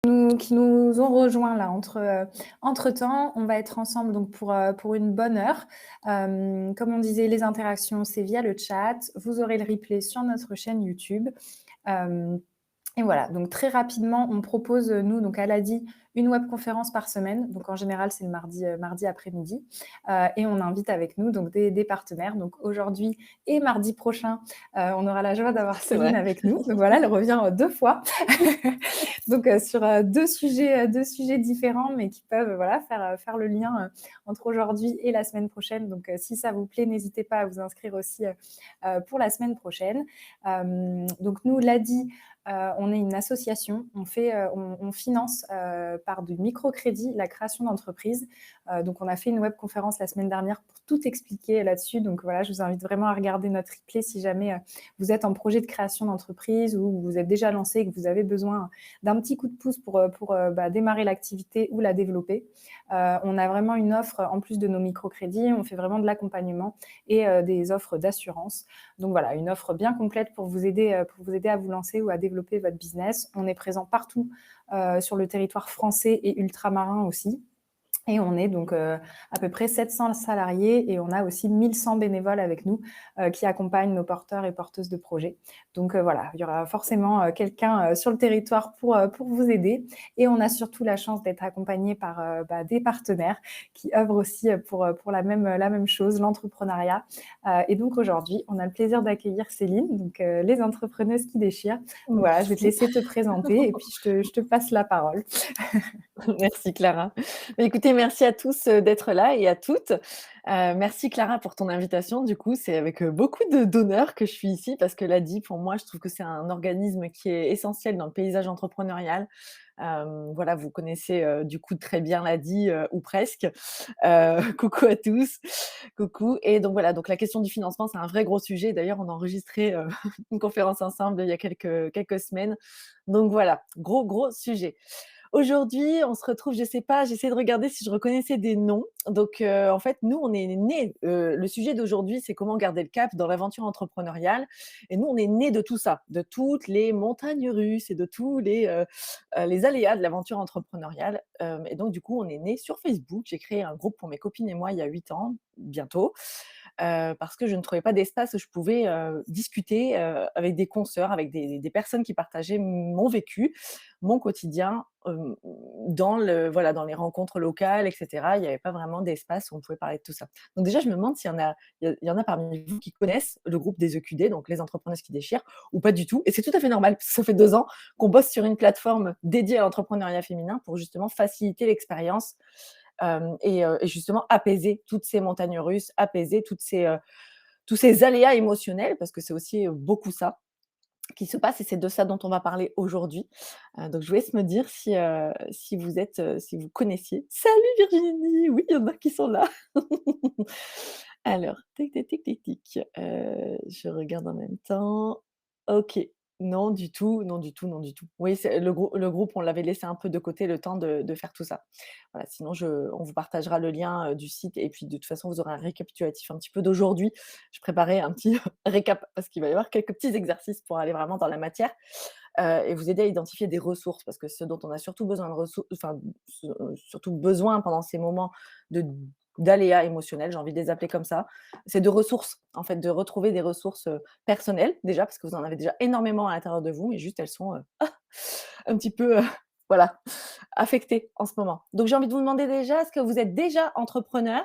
Qui nous ont rejoints là entre-temps. On va être ensemble donc pour une bonne heure. Comme on disait, les interactions, c'est via le chat. Vous aurez le replay sur notre chaîne YouTube. Hem Et voilà, donc très rapidement, on propose, nous, donc à l'ADI, une webconférence par semaine. Donc en général, c'est le mardi après-midi. Et on invite avec nous donc des partenaires. Donc aujourd'hui et mardi prochain, on aura la joie d'avoir C'est Céline vrai. avec nous. Donc voilà, elle revient 2 fois. Donc sur 2 sujets différents, mais qui peuvent voilà, faire le lien entre aujourd'hui et la semaine prochaine. Donc si ça vous plaît, n'hésitez pas à vous inscrire aussi pour la semaine prochaine. Donc nous, l'ADI, on est une association, on finance par du microcrédit la création d'entreprises. Donc on a fait une webconférence la semaine dernière pour tout expliquer là-dessus. Donc voilà, je vous invite vraiment à regarder notre replay si jamais vous êtes en projet de création d'entreprise ou vous êtes déjà lancé et que vous avez besoin d'un petit coup de pouce pour démarrer l'activité ou la développer. On a vraiment une offre, en plus de nos microcrédits, on fait vraiment de l'accompagnement et des offres d'assurance. Donc voilà, une offre bien complète pour vous aider à vous lancer ou à développer votre business. On est présent partout sur le territoire français et ultramarin aussi. Et on est donc à peu près 700 salariés et on a aussi 1100 bénévoles avec nous qui accompagnent nos porteurs et porteuses de projets. Donc voilà, il y aura forcément quelqu'un sur le territoire pour vous aider. Et on a surtout la chance d'être accompagné par des partenaires qui œuvrent aussi pour la même chose, l'entrepreneuriat. Et donc aujourd'hui, on a le plaisir d'accueillir Céline, donc les entrepreneuses qui déchirent. Donc voilà, je vais te Merci. laisser te présenter et puis je te passe la parole. Merci Clara. Bah, écoutez, merci à tous, d'être là et à toutes. Merci Clara pour ton invitation. Du coup, c'est avec, beaucoup de d'honneur que je suis ici parce que l'ADI, pour moi, je trouve que c'est un organisme qui est essentiel dans le paysage entrepreneurial. Voilà, vous connaissez, du coup très bien l'ADI, ou presque. Coucou à tous, coucou et donc voilà, donc la question du financement, c'est un vrai gros sujet. D'ailleurs, on a enregistré, une conférence ensemble il y a quelques semaines. Donc voilà, gros sujet. Aujourd'hui, on se retrouve, je sais pas, j'essaie de regarder si je reconnaissais des noms. Donc, en fait, nous, on est nés, le sujet d'aujourd'hui, c'est comment garder le cap dans l'aventure entrepreneuriale et nous, on est nés de tout ça, de toutes les montagnes russes et de tous les aléas de l'aventure entrepreneuriale, et donc du coup, on est nés sur Facebook. J'ai créé un groupe pour mes copines et moi il y a 8 ans, bientôt, parce que je ne trouvais pas d'espace où je pouvais, discuter, avec des consoeurs, avec des personnes qui partageaient mon vécu, mon quotidien, voilà, dans les rencontres locales et cetera. Il n'y avait pas vraiment d'espace où on pouvait parler de tout ça. Donc déjà, je me demande s'il y en a il y en a parmi vous qui connaissent le groupe des EQD, donc les entrepreneuses qui déchirent, ou pas du tout et c'est tout à fait normal parce que ça fait 2 ans qu'on bosse sur une plateforme dédiée à l'entrepreneuriat féminin pour justement faciliter l'expérience, et justement apaiser toutes ces montagnes russes, apaiser tous ces aléas émotionnels parce que c'est aussi, beaucoup ça qui se passe et c'est de ça dont on va parler aujourd'hui. Donc je vous laisse me dire si vous connaissiez. Salut Virginie! Oui, il y en a qui sont là. Alors, tic tic tic tic tic, je regarde en même temps. OK. Non du tout, non du tout, non du tout. Oui, c'est le groupe, on l'avait laissé un peu de côté le temps de faire tout ça. Voilà, sinon on vous partagera le lien, du site et puis de toute façon, vous aurez un récapitulatif un petit peu d'aujourd'hui. Je préparais un petit récap parce qu'il va y avoir quelques petits exercices pour aller vraiment dans la matière, et vous aider à identifier des ressources parce que ce dont on a surtout besoin surtout besoin pendant ces moments de d'aléas émotionnels, j'ai envie de les appeler comme ça, c'est de ressources, en fait, de retrouver des ressources, personnelles déjà, parce que vous en avez déjà énormément à l'intérieur de vous, mais juste elles sont, un petit peu, voilà, affectées en ce moment. Donc j'ai envie de vous demander déjà, est-ce que vous êtes déjà entrepreneur,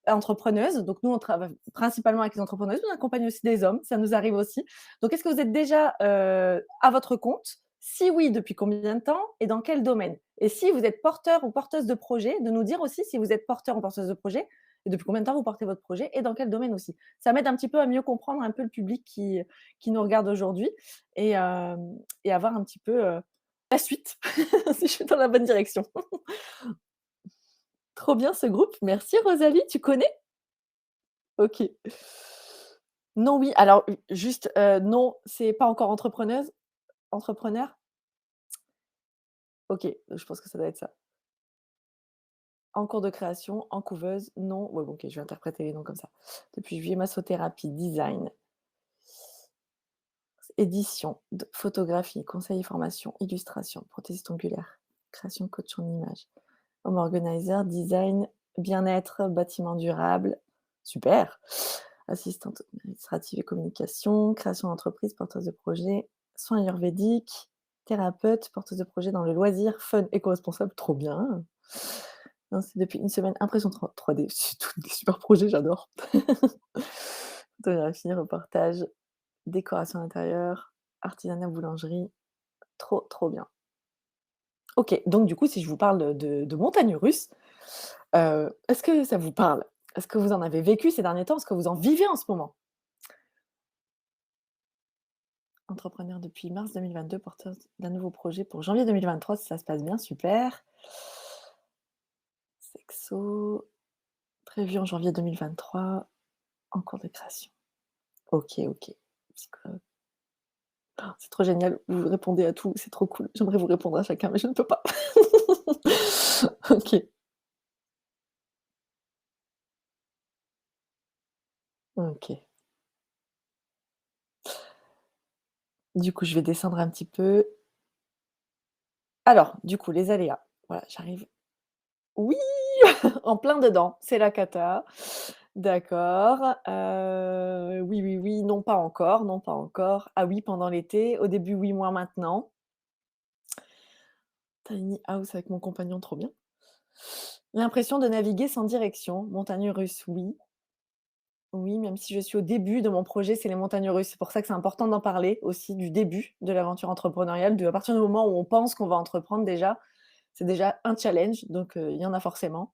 entrepreneuse? Donc nous, on travaille principalement avec les entrepreneuses, mais on accompagne aussi des hommes, ça nous arrive aussi. Donc est-ce que vous êtes déjà, à votre compte? Si oui, depuis combien de temps et dans quel domaine? Et si vous êtes porteur ou porteuse de projet, de nous dire aussi si vous êtes porteur ou porteuse de projet et depuis combien de temps vous portez votre projet et dans quel domaine aussi. Ça m'aide un petit peu à mieux comprendre un peu le public qui nous regarde aujourd'hui et avoir un petit peu, la suite, si je suis dans la bonne direction. Trop bien ce groupe. Merci Rosalie, tu connais? OK. Non, oui, alors, juste, non, c'est pas encore entrepreneuse? Entrepreneur? OK, je pense que ça doit être ça. En cours de création, en couveuse, non. Ouais, bon, OK, je vais interpréter les noms comme ça. Depuis juillet, massothérapie, design, édition, photographie, conseil et formation, illustration, prothésiste ongulaire. création coach en images. Home organizer, design, bien-être, bâtiment durable. Super. Assistante administrative et communication, création d'entreprise, porteuse de projet, soins ayurvédiques, thérapeute, porteuse de projet dans le loisir, fun, éco-responsable, trop bien. Non, c'est depuis une semaine, impression 3D, c'est tous des super projets, j'adore. Photographie, reportage, décoration intérieure, artisanat, boulangerie, trop, trop bien. OK, donc du coup, si je vous parle de montagnes russes, est-ce que ça vous parle? Est-ce que vous en avez vécu ces derniers temps? Est-ce que vous en vivez en ce moment? Entrepreneur depuis mars 2022, porteur d'un nouveau projet pour janvier 2023, si ça se passe bien, super. Sexo, prévu en janvier 2023, en cours de création. OK, OK. Psychologue. Oh, c'est trop génial, vous répondez à tout, c'est trop cool. J'aimerais vous répondre à chacun, mais je ne peux pas. OK, OK. Du coup, je vais descendre un petit peu. Alors, du coup, les aléas. Voilà, j'arrive. Oui! En plein dedans, c'est la cata. D'accord, oui, oui, oui, non, pas encore, non, pas encore. Ah oui, pendant l'été, au début, oui, moins maintenant. Tiny house avec mon compagnon, trop bien. L'impression de naviguer sans direction, montagne russe, oui. Oui, même si je suis au début de mon projet, c'est les montagnes russes. C'est pour ça que c'est important d'en parler aussi du début de l'aventure entrepreneuriale, à partir du moment où on pense qu'on va entreprendre déjà, c'est déjà un challenge, donc il y en a forcément.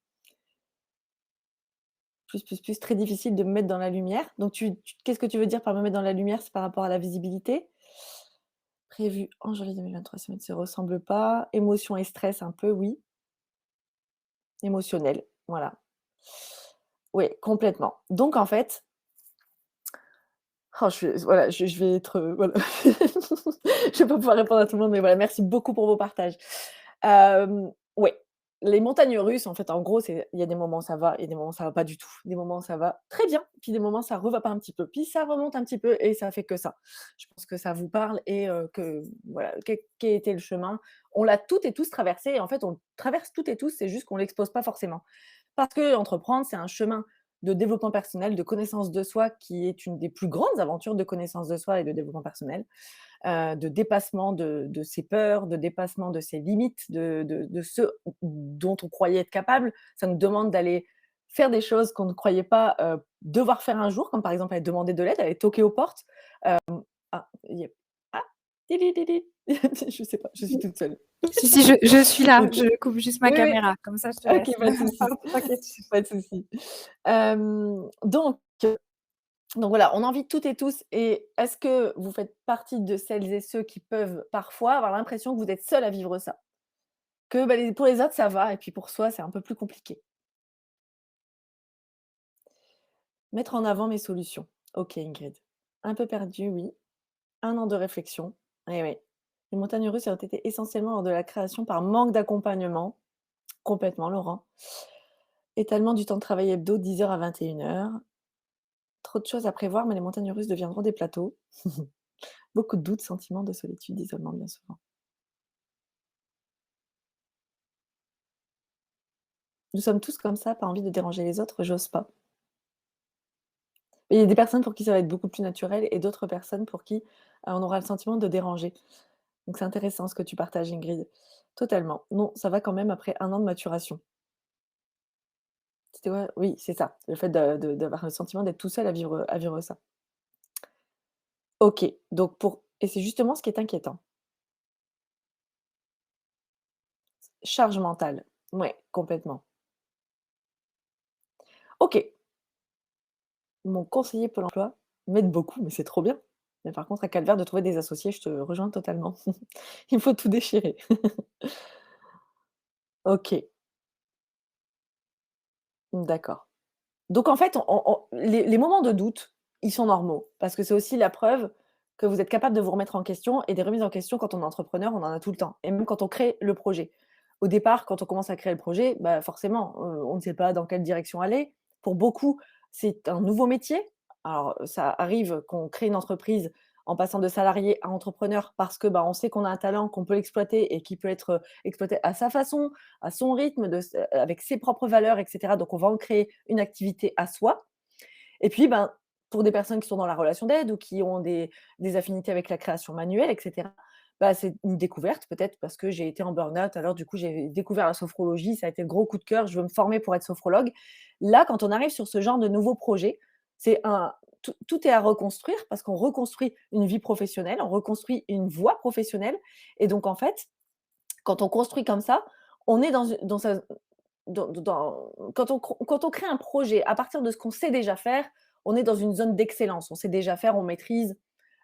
Plus, très difficile de me mettre dans la lumière. Donc qu'est-ce que tu veux dire par me mettre dans la lumière? C'est par rapport à la visibilité? Prévu en janvier 2023, ça ne se ressemble pas. Émotion et stress un peu, oui. Émotionnel, voilà. Oui, complètement. Donc en fait, oh je vais être, voilà. Je vais pas pouvoir répondre à tout le monde, mais voilà, merci beaucoup pour vos partages. Ouais, les montagnes russes, en fait, en gros, c'est il y a des moments où ça va et des moments où ça va pas du tout. Des moments où ça va très bien, puis des moments où ça va pas un petit peu, puis ça remonte un petit peu et ça fait que ça. Je pense que ça vous parle et que voilà, quel était le chemin. On l'a toutes et tous traversé et en fait, on le traverse toutes et tous, c'est juste qu'on l'expose pas forcément. Parce qu'entreprendre, c'est un chemin de développement personnel, de connaissance de soi qui est une des plus grandes aventures de connaissance de soi et de développement personnel, de dépassement de ses peurs, de dépassement de ses limites, de ce dont on croyait être capable. Ça nous demande d'aller faire des choses qu'on ne croyait pas, devoir faire un jour, comme par exemple aller demander de l'aide, aller toquer aux portes. Ah, il y a ah, tili tili. Je sais pas, je suis toute seule. Si, si, je suis là, OK. je coupe juste ma Oui, oui. caméra, comme ça je te OK, laisse. pas de souci. T'inquiète. Pas de souci. Donc voilà, on en vit toutes et tous et est-ce que vous faites partie de celles et ceux qui peuvent parfois avoir l'impression que vous êtes seuls à vivre ça? Que, bah, les pour les autres ça va et puis pour soi c'est un peu plus compliqué. Mettre en avant mes solutions. OK Ingrid. Un peu perdu, oui. 1 an de réflexion. Eh oui. Les montagnes russes ont été essentiellement lors de la création par manque d'accompagnement. Complètement Laurent. Étalement du temps de travail hebdo 10 heures à 21 heures. Trop de choses à prévoir, mais les montagnes russes deviendront des plateaux. Beaucoup de doutes, sentiments de solitude, d'isolement bien souvent. Nous sommes tous comme ça, pas envie de déranger les autres, j'ose pas. Et il y a des personnes pour qui ça va être beaucoup plus naturel et d'autres personnes pour qui, on aura le sentiment de déranger. Donc c'est intéressant ce que tu partages Ingrid. Totalement. Non, ça va quand même après 1 an de maturation. C'était ouais, oui, c'est ça, le fait d'avoir le sentiment d'être tout seul à vivre ça. OK, donc et c'est justement ce qui est inquiétant. Charge mentale. Ouais, complètement. OK. Mon conseiller Pôle emploi m'aide beaucoup, mais c'est trop bien. Mais par contre, à calvaire de trouver des associés, je te rejoins totalement. Il faut tout déchirer. OK, d'accord. Donc en fait, les moments de doute, ils sont normaux parce que c'est aussi la preuve que vous êtes capable de vous remettre en question et des remises en question quand on est entrepreneur, on en a tout le temps et même quand on crée le projet. Au départ, quand on commence à créer le projet, bah, forcément, on ne sait pas dans quelle direction aller. Pour beaucoup, c'est un nouveau métier. Alors, ça arrive qu'on crée une entreprise en passant de salarié à entrepreneur parce que, on sait qu'on a un talent, qu'on peut l'exploiter et qui peut être, exploité à sa façon, à son rythme, avec ses propres valeurs et cetera. Donc on va en créer une activité à soi et puis, pour des personnes qui sont dans la relation d'aide ou qui ont des affinités avec la création manuelle et cetera, c'est une découverte peut-être parce que j'ai été en burn-out, alors du coup, j'ai découvert la sophrologie, ça a été le gros coup de cœur, je veux me former pour être sophrologue. Là, quand on arrive sur ce genre de nouveau projet, c'est un tout est à reconstruire parce qu'on reconstruit une vie professionnelle, on reconstruit une voie professionnelle et donc en fait, quand on construit comme ça, on est dans sa quand on crée un projet à partir de ce qu'on sait déjà faire, on est dans une zone d'excellence. On sait déjà faire, on maîtrise,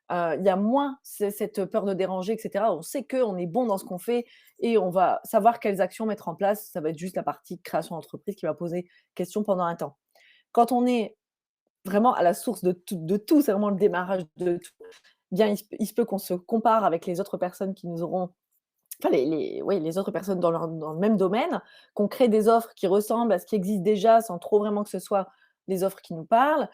il y a moins cette peur de déranger et cetera. On sait qu'on est bon dans ce qu'on fait et on va savoir quelles actions mettre en place. Ça va être juste la partie création d'entreprise qui va poser question pendant un temps. Quand on est vraiment à la source de tout, c'est vraiment le démarrage de tout, bien il se peut qu'on se compare avec les autres personnes qui nous auront enfin les autres personnes dans le même domaine, qu'on crée des offres qui ressemblent à ce qui existe déjà sans trop vraiment que ce soit les offres qui nous parlent,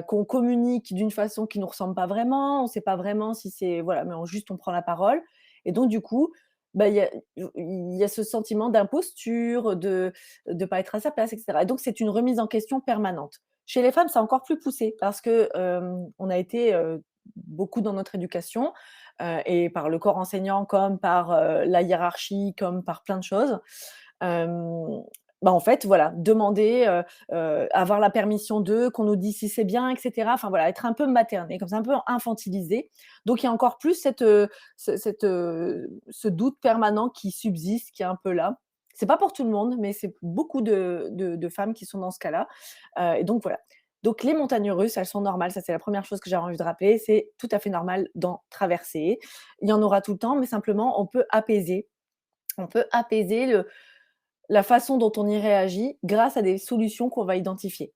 qu'on communique d'une façon qui ne nous ressemble pas vraiment, on ne sait pas vraiment si c'est voilà, mais on prend la parole et donc du coup, il y a ce sentiment d'imposture, de pas être à sa place et cetera et donc c'est une remise en question permanente. Chez les femmes, c'est encore plus poussé parce que, on a été, beaucoup dans notre éducation, et par le corps enseignant comme par, la hiérarchie, comme par plein de choses. Hem, en fait, voilà, demander, avoir la permission d'eux, qu'on nous dise si c'est bien et cetera. Enfin voilà, être un peu materné, comme ça, un peu infantilisé. Donc il y a encore plus ce doute permanent qui subsiste, qui est un peu là. C'est pas pour tout le monde, mais c'est beaucoup de femmes qui sont dans ce cas-là, et donc voilà. Donc les montagnes russes, elles sont normales, ça c'est la première chose que j'ai envie de rappeler, c'est tout à fait normal d'en traverser. Il y en aura tout le temps, mais simplement on peut apaiser la façon dont on y réagit grâce à des solutions qu'on va identifier.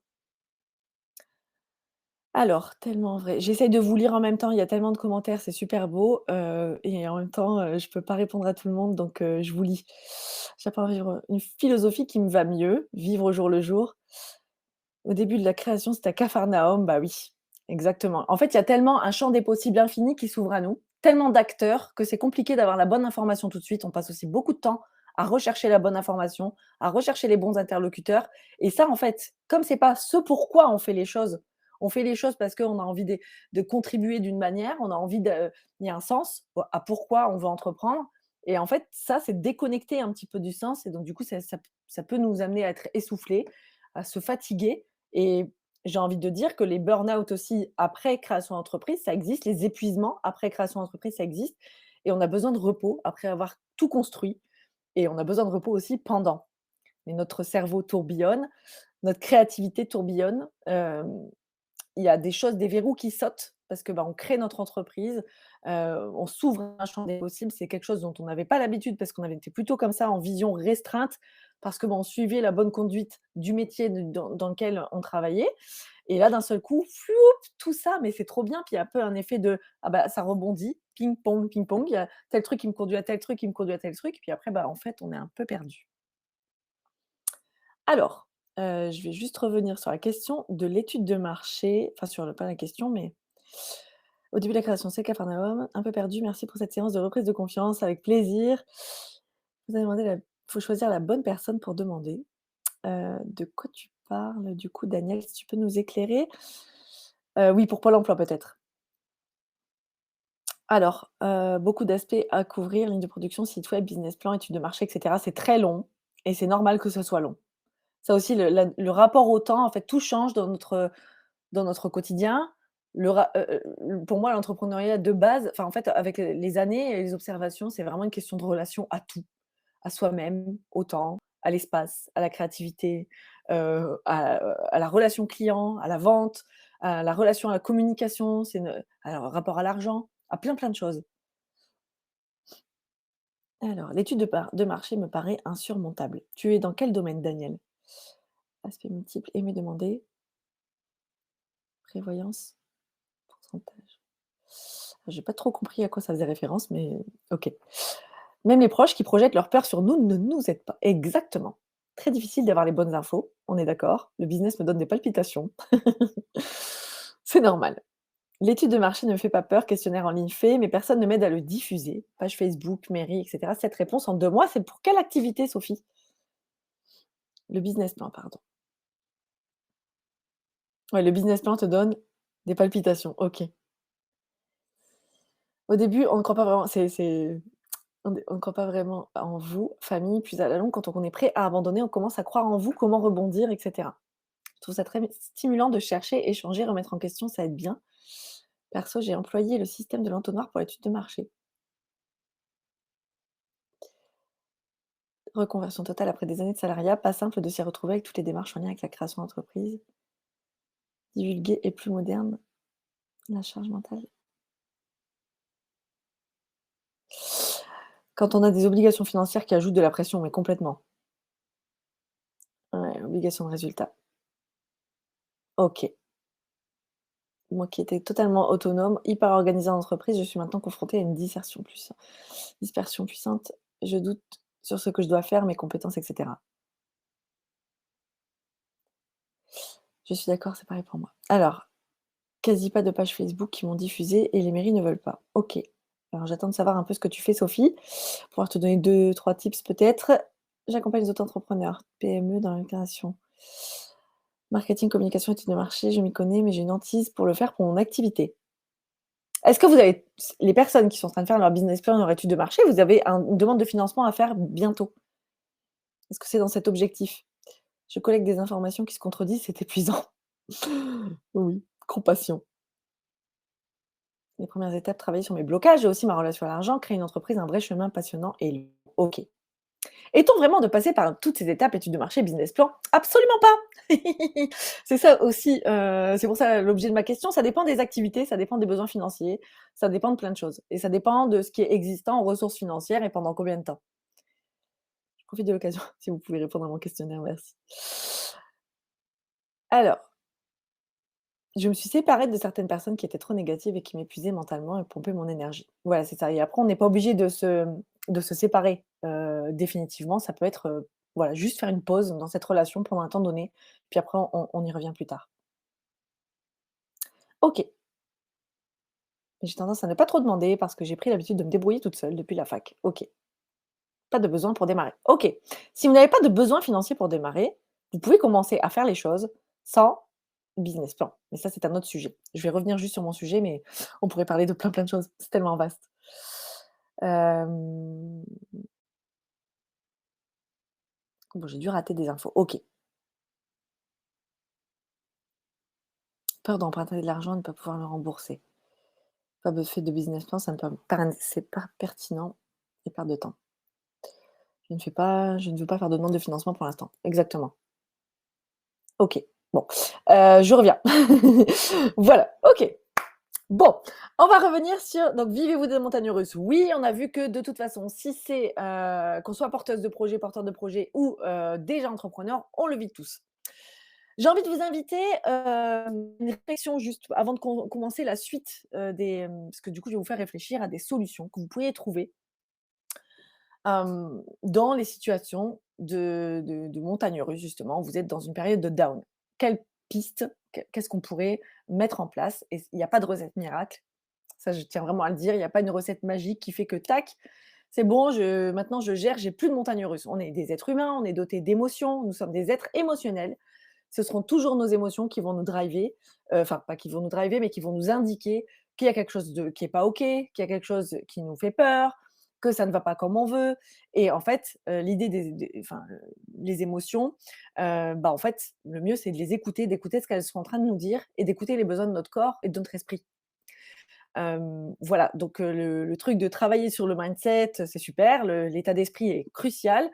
Alors, tellement vrai. J'essaye de vous lire en même temps, il y a tellement de commentaires, c'est super beau, et en même temps, je peux pas répondre à tout le monde, donc je vous lis. J'apprends à vivre une philosophie qui me va mieux, vivre au jour le jour. Au début de la création, c'était à Capharnaüm, bah oui, exactement. En fait, il y a tellement un champ des possibles infini qui s'ouvre à nous, tellement d'acteurs que c'est compliqué d'avoir la bonne information tout de suite. On passe aussi beaucoup de temps à rechercher la bonne information, à rechercher les bons interlocuteurs. Et ça, en fait, comme c'est pas ce pourquoi on fait les choses parce qu'on a envie de contribuer d'une manière, on a envie de, il y a un sens à pourquoi on veut entreprendre. Et en fait, ça, c'est déconnecté un petit peu du sens. Et donc, du coup, ça peut nous amener à être essoufflés, à se fatiguer et j'ai envie de dire que les burn-out aussi après création d'entreprise, ça existe. Les épuisements après création d'entreprise, ça existe et on a besoin de repos après avoir tout construit et on a besoin de repos aussi pendant. Mais notre cerveau tourbillonne, notre créativité tourbillonne, il y a des choses, des verrous qui sautent parce que, on crée notre entreprise, on s'ouvre à un champ des possibles. C'est quelque chose dont on n'avait pas l'habitude parce qu'on avait été plutôt comme ça en vision restreinte parce que, on suivait la bonne conduite du métier dans lequel on travaillait et là, d'un seul coup, floup, tout ça, mais c'est trop bien. Puis il y a un peu un effet de, ah ça rebondit, ping-pong, ping-pong. Il y a tel truc qui me conduit à tel truc, qui me conduit à tel truc. Puis après, en fait, on est un peu perdu. Alors, je vais juste revenir sur la question de l'étude de marché, enfin sur le pas la question, mais au début de la création, c'est Capharnaüm, un peu perdu. Merci pour cette séance de reprise de confiance, avec plaisir. Vous avez demandé faut choisir la bonne personne pour demander. De quoi tu parles du coup, Daniel, si tu peux nous éclairer? Oui, pour Pôle emploi peut-être. Alors, beaucoup d'aspects à couvrir, ligne de production, site web, business plan, étude de marché et cetera. C'est très long et c'est normal que ce soit long. Ça aussi, le rapport au temps, en fait, tout change dans notre quotidien. Pour moi, l'entrepreneuriat de base, enfin, en fait, avec les années et les observations, c'est vraiment une question de relation à tout, à soi-même, au temps, à l'espace, à la créativité, à la relation client, à la vente, à la relation à la communication, alors, rapport à l'argent, à plein, plein de choses. Alors, l'étude de marché me paraît insurmontable. Tu es dans quel domaine, Daniel? Aspect multiple, aimer demander, prévoyance, pourcentage. J'ai pas trop compris à quoi ça faisait référence, mais OK. Même les proches qui projettent leur peur sur nous ne nous aident pas. Exactement. Très difficile d'avoir les bonnes infos, on est d'accord. Le business me donne des palpitations. C'est normal. L'étude de marché ne me fait pas peur, questionnaire en ligne fait, mais personne ne m'aide à le diffuser. Page Facebook, mairie, etc. Cette réponse en 2 mois, c'est pour quelle activité, Sophie? Le business plan, pardon. Ouais, le business plan te donne des palpitations. OK. Au début, on ne croit pas vraiment on ne croit pas vraiment en vous, famille, puis à la longue, quand on est prêt à abandonner, on commence à croire en vous, comment rebondir, et cetera. Je trouve ça très stimulant de chercher, échanger, remettre en question, ça aide bien. Perso, j'ai employé le système de l'entonnoir pour l'étude de marché. Reconversion totale après des années de salariat, pas simple de s'y retrouver avec toutes les démarches en lien avec la création d'entreprise. Divulguer et plus moderne, la charge mentale. Quand on a des obligations financières qui ajoutent de la pression, mais complètement. Ouais, obligation de résultat. OK. Moi qui étais totalement autonome, hyper organisée en entreprise, je suis maintenant confrontée à une dispersion puissante. Je doute sur ce que je dois faire, mes compétences, et cetera. Je suis d'accord, c'est pareil pour moi. Alors, quasi pas de pages Facebook qui m'ont diffusée et les mairies ne veulent pas. OK. Alors j'attends de savoir un peu ce que tu fais, Sophie, pour pouvoir te donner 2-3 tips peut-être. J'accompagne les auto-entrepreneurs, PME dans l'intégration. Marketing, communication, études de marché, je m'y connais, mais j'ai une hantise pour le faire pour mon activité. Est-ce que vous avez les personnes qui sont en train de faire leur business plan, leur étude de marché, vous avez une demande de financement à faire bientôt? Est-ce que c'est dans cet objectif? Je collecte des informations qui se contredisent, c'est épuisant. Oui, compassion. Les premières étapes, travailler sur mes blocages et aussi ma relation à l'argent, créer une entreprise, un vrai chemin passionnant et long. OK. Est-on vraiment de passer par toutes ces étapes, études de marché, business plan? Absolument pas! C'est ça aussi, c'est pour ça l'objet de ma question, ça dépend des activités, ça dépend des besoins financiers, ça dépend de plein de choses et ça dépend de ce qui est existant en ressources financières et pendant combien de temps. Je profite de l'occasion si vous pouvez répondre à mon questionnaire, merci. Alors, je me suis séparée de certaines personnes qui étaient trop négatives et qui m'épuisaient mentalement et pompaient mon énergie. Voilà, c'est ça et après on n'est pas obligé de se séparer, définitivement. Ça peut être, voilà, juste faire une pause dans cette relation pendant un temps donné, puis après on y revient plus tard. OK. J'ai tendance à ne pas trop demander parce que j'ai pris l'habitude de me débrouiller toute seule depuis la fac. OK. Pas de besoin pour démarrer. OK. Si vous n'avez pas de besoin financier pour démarrer, vous pouvez commencer à faire les choses sans business plan. Mais ça, c'est un autre sujet. Je vais revenir juste sur mon sujet, mais on pourrait parler de plein, plein de choses. C'est tellement vaste. Hem, bon, j'ai dû rater des infos. OK. Peur d'emprunter de l'argent et de ne pas pouvoir le rembourser. Pas de fait de business plan, ça ne peut pas c'est pas pertinent et perte de temps. Je ne veux pas faire de demande de financement pour l'instant. Exactement. OK. Bon, je reviens. Voilà, OK. Bon, on va revenir sur donc vivez-vous des montagnes russes? Oui, on a vu que de toute façon, si c'est, qu'on soit porteuse de projet, porteur de projet ou, déjà entrepreneur, on le vit tous. J'ai envie de vous inviter, une réflexion juste avant de commencer la suite, parce que du coup, je vais vous faire réfléchir à des solutions que vous pourriez trouver, dans les situations de montagnes russes justement, où vous êtes dans une période de down. Quelle piste, qu'est-ce qu'on pourrait mettre en place? Et il n'y a pas de recette miracle, ça je tiens vraiment à le dire, il n'y a pas une recette magique qui fait que tac, c'est bon, maintenant je gère, j'ai plus de montagnes russes. On est des êtres humains, on est dotés d'émotions, nous sommes des êtres émotionnels. Ce seront toujours nos émotions qui vont nous driver, enfin pas qui vont nous driver, mais qui vont nous indiquer qu'il y a quelque chose qui est pas OK, qu'il y a quelque chose qui nous fait peur, que ça ne va pas comme on veut et en fait, l'idée les émotions, bah, en fait, le mieux c'est de les écouter, d'écouter ce qu'elles sont en train de nous dire et d'écouter les besoins de notre corps et de notre esprit. Voilà, donc le truc de travailler sur le mindset, c'est super, l'état d'esprit est crucial.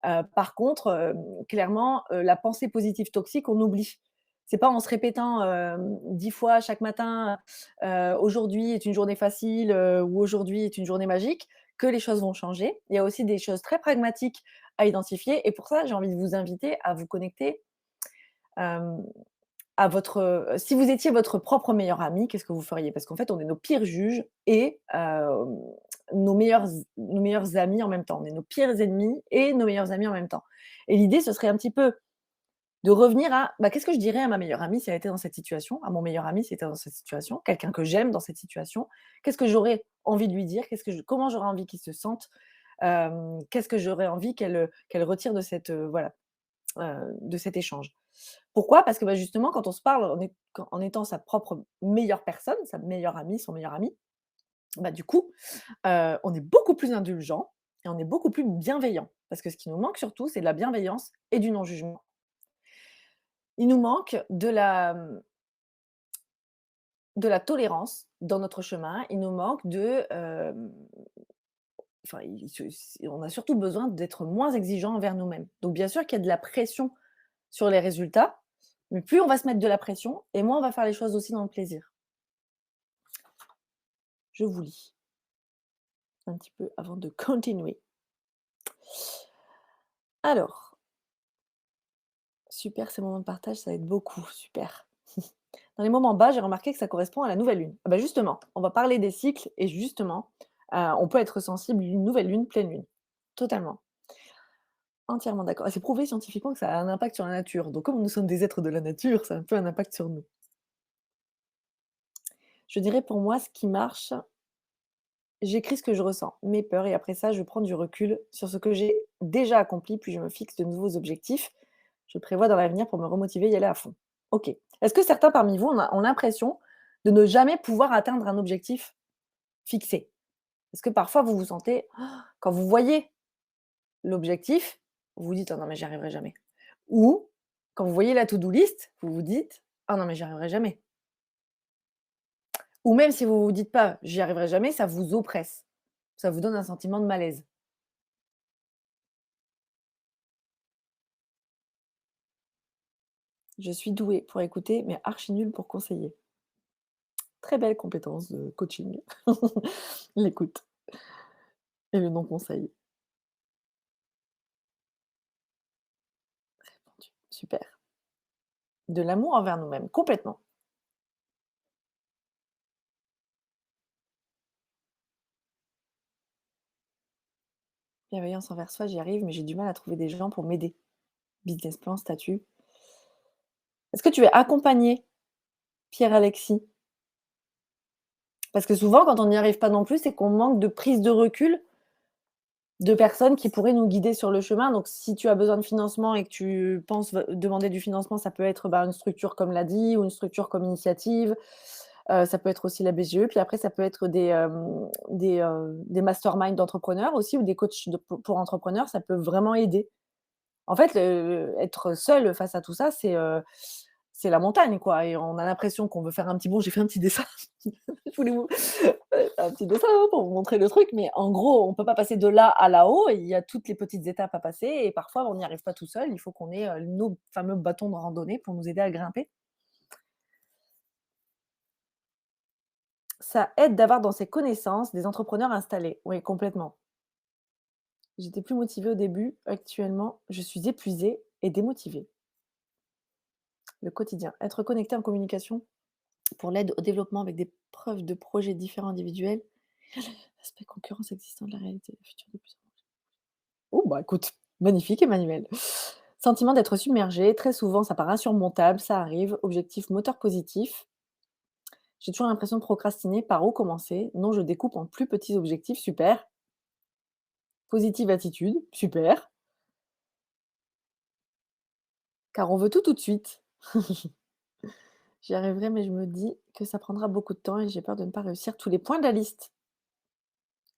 Par contre, clairement, la pensée positive toxique, on oublie. C'est pas en se répétant, 10 fois chaque matin, «Aujourd'hui est une journée facile», ou «Aujourd'hui est une journée magique» que les choses vont changer. Il y a aussi des choses très pragmatiques à identifier et pour ça, j'ai envie de vous inviter à vous connecter, hem, à votre, si vous étiez votre propre meilleur ami, qu'est-ce que vous feriez? Parce qu'en fait, on est nos pires juges et nos meilleurs amis en même temps. On est nos pires ennemis et nos meilleurs amis en même temps. Et l'idée, ce serait un petit peu de revenir à, bah, qu'est-ce que je dirais à ma meilleure amie si elle était dans cette situation, à mon meilleur ami si était dans cette situation, quelqu'un que j'aime dans cette situation? Qu'est-ce que j'aurais envie de lui dire? Comment j'aurais envie qu'il se sente? Qu'est-ce que j'aurais envie qu'elle retire de voilà, de cet échange? Pourquoi? Parce que, bah, justement, quand on se parle en étant sa propre meilleure personne, sa meilleure amie, son meilleur ami, bah, du coup, on est beaucoup plus indulgent et on est beaucoup plus bienveillant. Parce que ce qui nous manque surtout, c'est de la bienveillance et du non-jugement. Il nous manque de la tolérance dans notre chemin. Il nous manque enfin, on a surtout besoin d'être moins exigeants envers nous-mêmes. Donc bien sûr qu'il y a de la pression sur les résultats, mais plus on va se mettre de la pression et moins on va faire les choses aussi dans le plaisir. Je vous lis un petit peu avant de continuer. Alors, super, ces moments de partage, ça aide beaucoup, super. Dans les moments bas, j'ai remarqué que ça correspond à la nouvelle lune. Ah bah justement, on va parler des cycles et justement, on peut être sensible une nouvelle lune, pleine lune. Totalement. Entièrement d'accord. Et c'est prouvé scientifiquement que ça a un impact sur la nature. Donc comme nous sommes des êtres de la nature, ça a un peu un impact sur nous. Je dirais pour moi, ce qui marche, j'écris ce que je ressens, mes peurs, et après ça, je prends du recul sur ce que j'ai déjà accompli, puis je me fixe de nouveaux objectifs. Je prévois dans l'avenir pour me remotiver et y aller à fond. OK. Est-ce que certains parmi vous ont l'impression de ne jamais pouvoir atteindre un objectif fixé? Est-ce que parfois vous vous sentez, quand vous voyez l'objectif, vous vous dites: «Oh non, mais j'y arriverai jamais». Ou quand vous voyez la to-do list, vous vous dites: «Ah non, mais j'y arriverai jamais». Ou même si vous vous dites pas: «J'y arriverai jamais», ça vous oppresse. Ça vous donne un sentiment de malaise. Je suis douée pour écouter, mais archi nulle pour conseiller. Très belle compétence de coaching. L'écoute et le non-conseil. Super. De l'amour envers nous-mêmes, complètement. Bienveillance envers soi, j'y arrive, mais j'ai du mal à trouver des gens pour m'aider. Business plan, statut. Est-ce que tu es accompagné, Pierre-Alexis? Parce que souvent, quand on n'y arrive pas non plus, c'est qu'on manque de prise de recul de personnes qui pourraient nous guider sur le chemin. Donc, si tu as besoin de financement et que tu penses demander du financement, ça peut être bah, une structure comme l'a dit ou une structure comme Initiative. Ça peut être aussi la BGE. Puis après, ça peut être des masterminds d'entrepreneurs aussi ou des coachs pour entrepreneurs. Ça peut vraiment aider. En fait, être seul face à tout ça, c'est la montagne, quoi. Et on a l'impression qu'on veut faire un petit bond. J'ai fait un petit dessin. Je voulais vous un petit dessin pour vous montrer le truc, mais en gros, on peut pas passer de là à là-haut. Il y a toutes les petites étapes à passer et parfois, on n'y arrive pas tout seul. Il faut qu'on ait, nos fameux bâtons de randonnée pour nous aider à grimper. Ça aide d'avoir dans ses connaissances des entrepreneurs installés. Oui, complètement. J'étais plus motivée au début. Actuellement, je suis épuisée et démotivée. Le quotidien. Être connecté en communication pour l'aide au développement avec des preuves de projets différents individuels. Aspect concurrence existant de la réalité, le futur de plus en plus. Oh bah écoute, magnifique Emmanuel. Sentiment d'être submergé, très souvent ça paraît insurmontable, ça arrive. Objectif moteur positif. J'ai toujours l'impression de procrastiner, par où commencer? Non, je découpe en plus petits objectifs, super. Positive attitude, super. Car on veut tout tout de suite. J'y arriverai, mais je me dis que ça prendra beaucoup de temps et j'ai peur de ne pas réussir tous les points de la liste.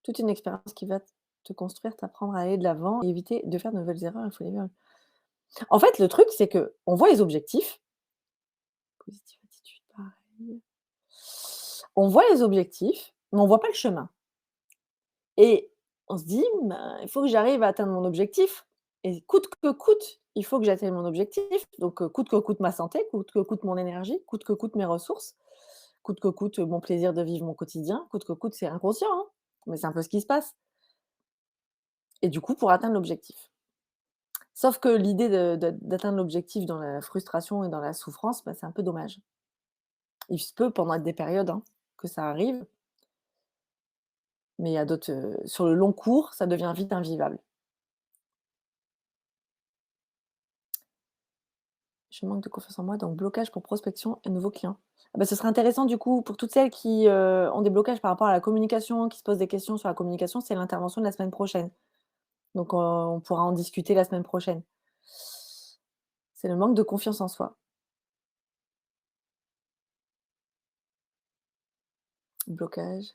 Toute une expérience qui va te construire, t'apprendre à aller de l'avant et éviter de faire de nouvelles erreurs. Il faut les faire. En fait, le truc, c'est que on voit les objectifs. Positive attitude, pareil. On voit les objectifs, mais on voit pas le chemin. Et on se dit: «Ben, il faut que j'arrive à atteindre mon objectif et coûte que coûte, il faut que j'atteigne mon objectif». Donc, coûte que coûte ma santé, coûte que coûte mon énergie, coûte que coûte mes ressources, coûte que coûte mon plaisir de vivre mon quotidien, coûte que coûte c'est inconscient, hein, mais c'est un peu ce qui se passe et du coup, pour atteindre l'objectif. Sauf que l'idée d'atteindre l'objectif dans la frustration et dans la souffrance, bah, c'est un peu dommage. Il se peut pendant des périodes, hein, que ça arrive, mais il y a d'autres, sur le long cours, ça devient vite invivable. Je manque de confiance en moi, donc blocage pour prospection et nouveaux clients. Ah bah, ce serait intéressant du coup pour toutes celles qui, ont des blocages par rapport à la communication, qui se posent des questions sur la communication, c'est l'intervention de la semaine prochaine. Donc, on pourra en discuter la semaine prochaine. C'est le manque de confiance en soi. Blocage.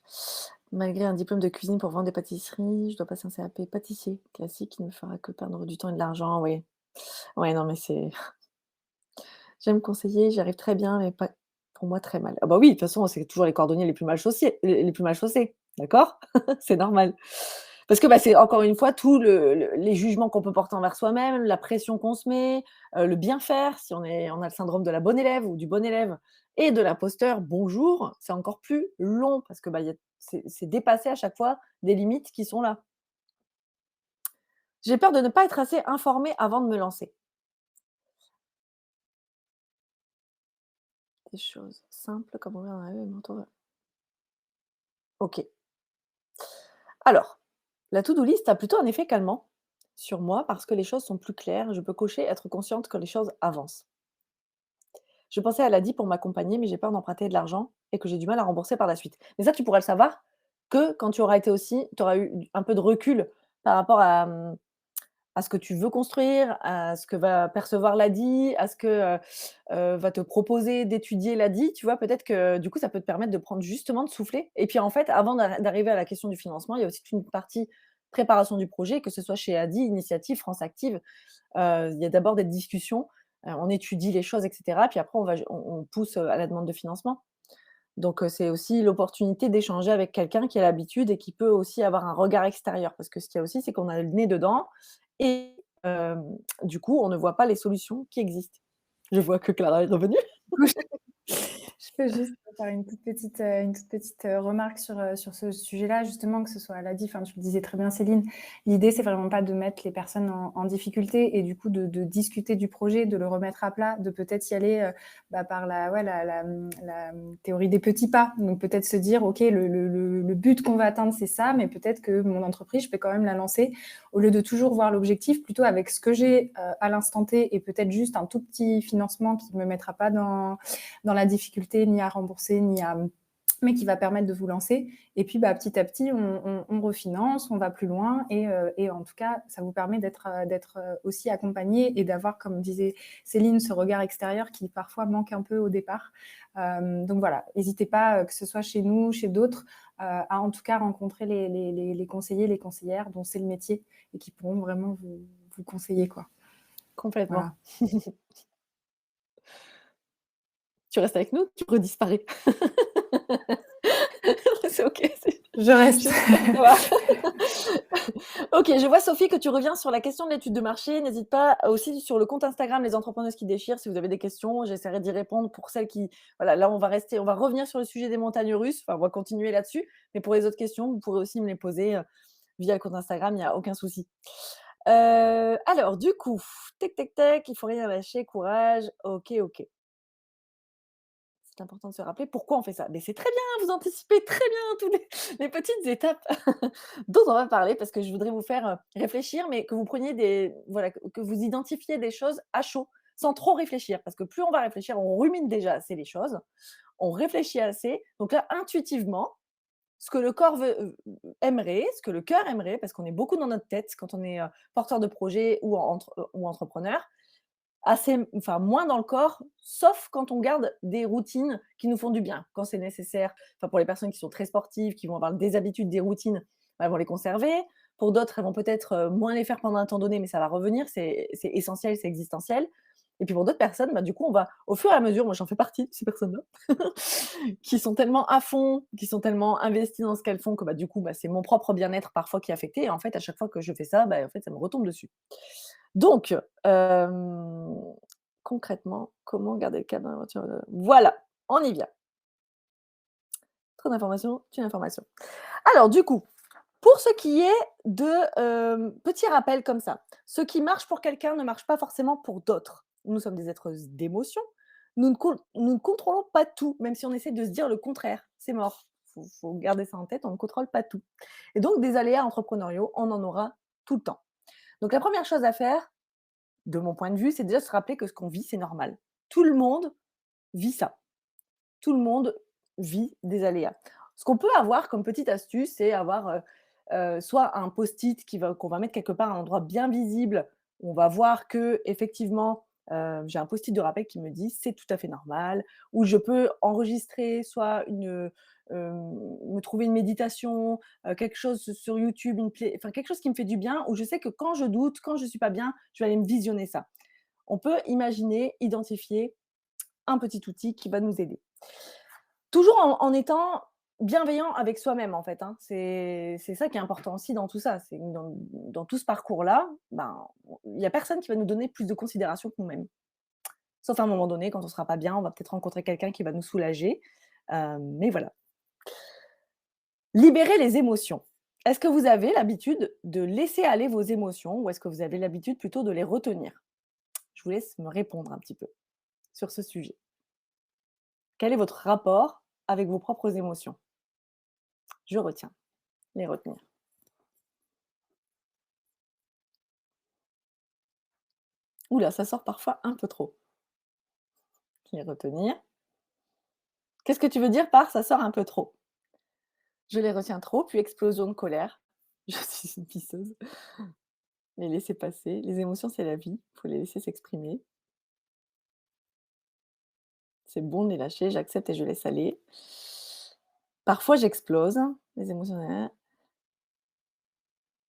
Malgré un diplôme de cuisine pour vendre des pâtisseries, je dois passer un CAP pâtissier classique qui ne me fera que perdre du temps et de l'argent, oui. Ouais, non, mais c'est j'aime conseiller, j'y arrive très bien, mais pas pour moi très mal. Ah bah oui, de toute façon, c'est toujours les cordonniers les plus mal chaussés les plus mal chaussés, d'accord? C'est normal. Parce que, bah, c'est encore une fois tout les jugements qu'on peut porter envers soi-même, la pression qu'on se met, le bien faire, si on a le syndrome de la bonne élève ou du bon élève et de l'imposteur, bonjour, c'est encore plus long parce que, bah, il y a c'est dépasser à chaque fois des limites qui sont là. J'ai peur de ne pas être assez informée avant de me lancer. Des choses simples comme ouvrir un œil et m'entourer. OK. Alors, la to-do list a plutôt un effet calmant sur moi parce que les choses sont plus claires. Je peux cocher, être consciente que les choses avancent. Je pensais à l'ADI pour m'accompagner, mais j'ai peur d'emprunter de l'argent et que j'ai du mal à rembourser par la suite. Mais ça, tu pourrais le savoir que quand tu auras été aussi, tu auras eu un peu de recul par rapport à ce que tu veux construire, à ce que va percevoir l'ADI, à ce que va te proposer d'étudier l'ADI. Tu vois, peut-être que du coup, ça peut te permettre de prendre justement de souffler. Et puis en fait, avant d'arriver à la question du financement, il y a aussi toute une partie préparation du projet, que ce soit chez ADI, Initiative, France Active. Il y a d'abord des discussions, on étudie les choses, et cetera. Puis après, on pousse à la demande de financement. Donc, c'est aussi l'opportunité d'échanger avec quelqu'un qui a l'habitude et qui peut aussi avoir un regard extérieur. Parce que ce qu'il y a aussi, c'est qu'on a le nez dedans et du coup, on ne voit pas les solutions qui existent. Je vois que Clara est revenue. Je peux juste faire une toute petite, remarque sur ce sujet-là, justement, que ce soit la diff, enfin, tu le disais très bien Céline, l'idée c'est vraiment pas de mettre les personnes en difficulté et du coup de discuter du projet, de le remettre à plat, de peut-être y aller, par la théorie des petits pas. Donc peut-être se dire: «OK, le but qu'on va atteindre, c'est ça, mais peut-être que mon entreprise, je peux quand même la lancer», au lieu de toujours voir l'objectif, plutôt avec ce que j'ai, à l'instant T et peut-être juste un tout petit financement qui me mettra pas dans la difficulté, ni à rembourser, ni à mais qui va permettre de vous lancer. Et puis, petit à petit, on refinance, on va plus loin et en tout cas, ça vous permet d'être aussi accompagné et d'avoir, comme disait Céline, ce regard extérieur qui parfois manque un peu au départ. Donc voilà, n'hésitez pas, que ce soit chez nous, chez d'autres, à en tout cas rencontrer les conseillers, les conseillères dont c'est le métier et qui pourront vraiment vous conseiller, quoi. Complètement. Voilà. Tu restes avec nous? Tu redisparais. C'est OK, Je je reste. suis avec toi. OK, je vois Sophie que tu reviens sur la question de l'étude de marché. N'hésite pas aussi sur le compte Instagram Les Entrepreneuses qui déchirent, si vous avez des questions, j'essaierai d'y répondre pour celles qui voilà, là on va revenir sur le sujet des montagnes russes, enfin on va continuer là-dessus, mais pour les autres questions, vous pourrez aussi me les poser, via le compte Instagram, il y a aucun souci. Alors du coup, tac, tac, tac, il faut rien lâcher, courage. OK, OK. C'est important de se rappeler pourquoi on fait ça. Mais c'est très bien, vous anticipez très bien toutes les petites étapes dont on va parler parce que je voudrais vous faire, réfléchir, mais que vous preniez des voilà, que vous identifiez des choses à chaud, sans trop réfléchir. Parce que plus on va réfléchir, on rumine déjà assez les choses, on réfléchit assez. Donc là, intuitivement, ce que le corps aimerait, ce que le cœur aimerait, parce qu'on est beaucoup dans notre tête quand on est, porteur de projet ou entrepreneur, assez enfin, moins dans le corps, sauf quand on garde des routines qui nous font du bien, quand c'est nécessaire. Enfin, pour les personnes qui sont très sportives, qui vont avoir des habitudes, des routines, bah, elles vont les conserver. Pour d'autres, elles vont peut-être, moins les faire pendant un temps donné, mais ça va revenir, c'est essentiel, c'est existentiel. Et puis pour d'autres personnes, bah, du coup, on va au fur et à mesure, moi j'en fais partie de ces personnes-là, qui sont tellement à fond, qui sont tellement investies dans ce qu'elles font que, bah, du coup, bah, c'est mon propre bien-être parfois qui est affecté et en fait, à chaque fois que je fais ça, bah, en fait, ça me retombe dessus. Donc, concrètement, comment garder le cap dans l'aventure, voilà, on y vient. Trop d'informations, tue l'information. Alors du coup, pour ce qui est de, petits rappels comme ça, ce qui marche pour quelqu'un ne marche pas forcément pour d'autres. Nous sommes des êtres d'émotion, nous ne contrôlons pas tout, même si on essaie de se dire le contraire, c'est mort. Faut garder ça en tête, on ne contrôle pas tout et donc des aléas entrepreneuriaux, on en aura tout le temps. Donc la première chose à faire, de mon point de vue, c'est déjà se rappeler que ce qu'on vit, c'est normal. Tout le monde vit ça. Tout le monde vit des aléas. Ce qu'on peut avoir comme petite astuce, c'est avoir, soit un post-it qu'on va mettre quelque part à un endroit bien visible, où on va voir qu'effectivement, j'ai un post-it de rappel qui me dit: «C'est tout à fait normal», ou je peux enregistrer soit me trouver une méditation, quelque chose sur YouTube, enfin quelque chose qui me fait du bien, où je sais que quand je doute, quand je suis pas bien, je vais aller me visionner ça. On peut imaginer, identifier un petit outil qui va nous aider. Toujours en étant bienveillant avec soi-même, en fait, hein. C'est ça qui est important aussi dans tout ça. C'est que dans tout ce parcours-là, ben, il y a personne qui va nous donner plus de considération que nous-mêmes. Sauf à un moment donné, quand on sera pas bien, on va peut-être rencontrer quelqu'un qui va nous soulager, mais voilà. Libérer les émotions. Est-ce que vous avez l'habitude de laisser aller vos émotions ou est-ce que vous avez l'habitude plutôt de les retenir? Je vous laisse me répondre un petit peu sur ce sujet. Quel est votre rapport avec vos propres émotions? Je retiens, les retenir. Ouh là, ça sort parfois un peu trop. Les retenir. Qu'est-ce que tu veux dire par «ça sort un peu trop»? Je les retiens trop, puis explosion de colère. Je suis une pisseuse. Les laisser passer. Les émotions, c'est la vie, il faut les laisser s'exprimer. C'est bon de les lâcher, j'accepte et je laisse aller. Parfois, j'explose, les émotions,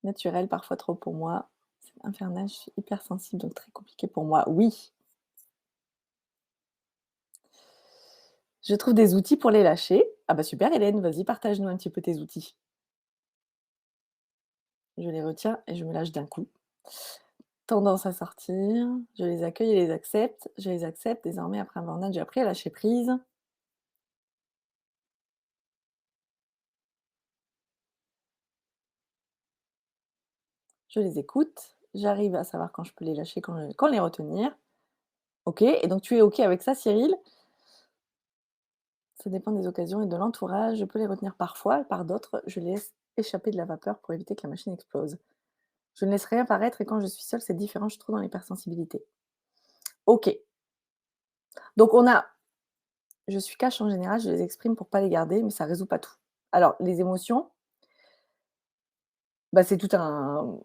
naturel, parfois trop pour moi. C'est infernal, je suis hypersensible, donc très compliqué pour moi. Oui, je trouve des outils pour les lâcher. Ah bah super Hélène, vas-y, partage-nous un petit peu tes outils. Je les retiens et je me lâche d'un coup. Tendance à sortir, je les accueille et les accepte. Je les accepte désormais après un burn-out, j'ai appris à lâcher prise. Je les écoute, j'arrive à savoir quand je peux les lâcher, quand les retenir. OK et donc tu es OK avec ça Cyril? Ça dépend des occasions et de l'entourage. Je peux les retenir parfois, par d'autres, je les laisse échapper de la vapeur pour éviter que la machine explose. Je ne laisse rien paraître et quand je suis seule, c'est différent, je trouve, dans l'hypersensibilité. OK, donc on a je suis cash en général, je les exprime pour pas les garder, mais ça résout pas tout. Alors les émotions, bah, c'est tout un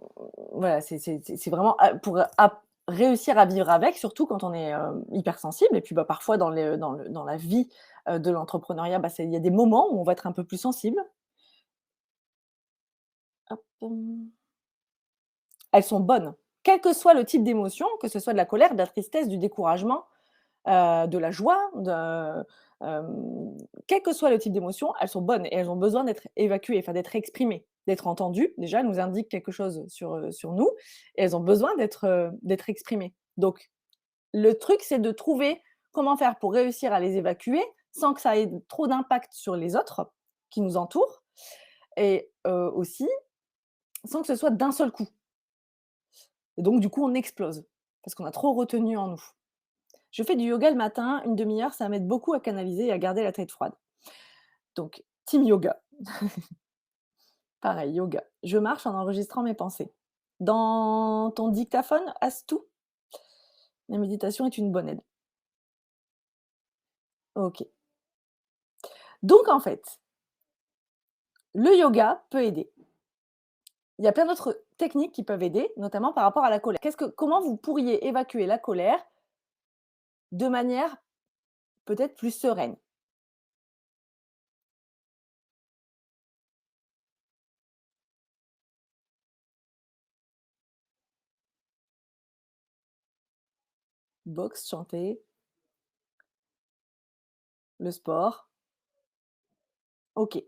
voilà, c'est vraiment a pour ap réussir à vivre avec, surtout quand on est, hypersensible et puis, bah, parfois dans la vie, de l'entrepreneuriat, bah, il y a des moments où on va être un peu plus sensible. Hop, elles sont bonnes. Quel que soit le type d'émotion, que ce soit de la colère, de la tristesse, du découragement, de la joie, quel que soit le type d'émotion, elles sont bonnes et elles ont besoin d'être évacuées, enfin d'être exprimées, d'être entendues. Déjà, elles nous indiquent quelque chose sur nous et elles ont besoin d'être exprimées. Donc le truc, c'est de trouver comment faire pour réussir à les évacuer sans que ça ait trop d'impact sur les autres qui nous entourent et aussi sans que ce soit d'un seul coup et donc du coup, on explose parce qu'on a trop retenu en nous. Je fais du yoga le matin, une demi-heure, ça m'aide beaucoup à canaliser et à garder la tête froide. Donc, team yoga. Pareil, yoga. Je marche en enregistrant mes pensées. Dans ton dictaphone, Astou, la méditation est une bonne aide. OK. Donc en fait, le yoga peut aider. Il y a plein d'autres techniques qui peuvent aider, notamment par rapport à la colère. Comment vous pourriez évacuer la colère de manière peut-être plus sereine? Boxe, chanter, le sport. OK.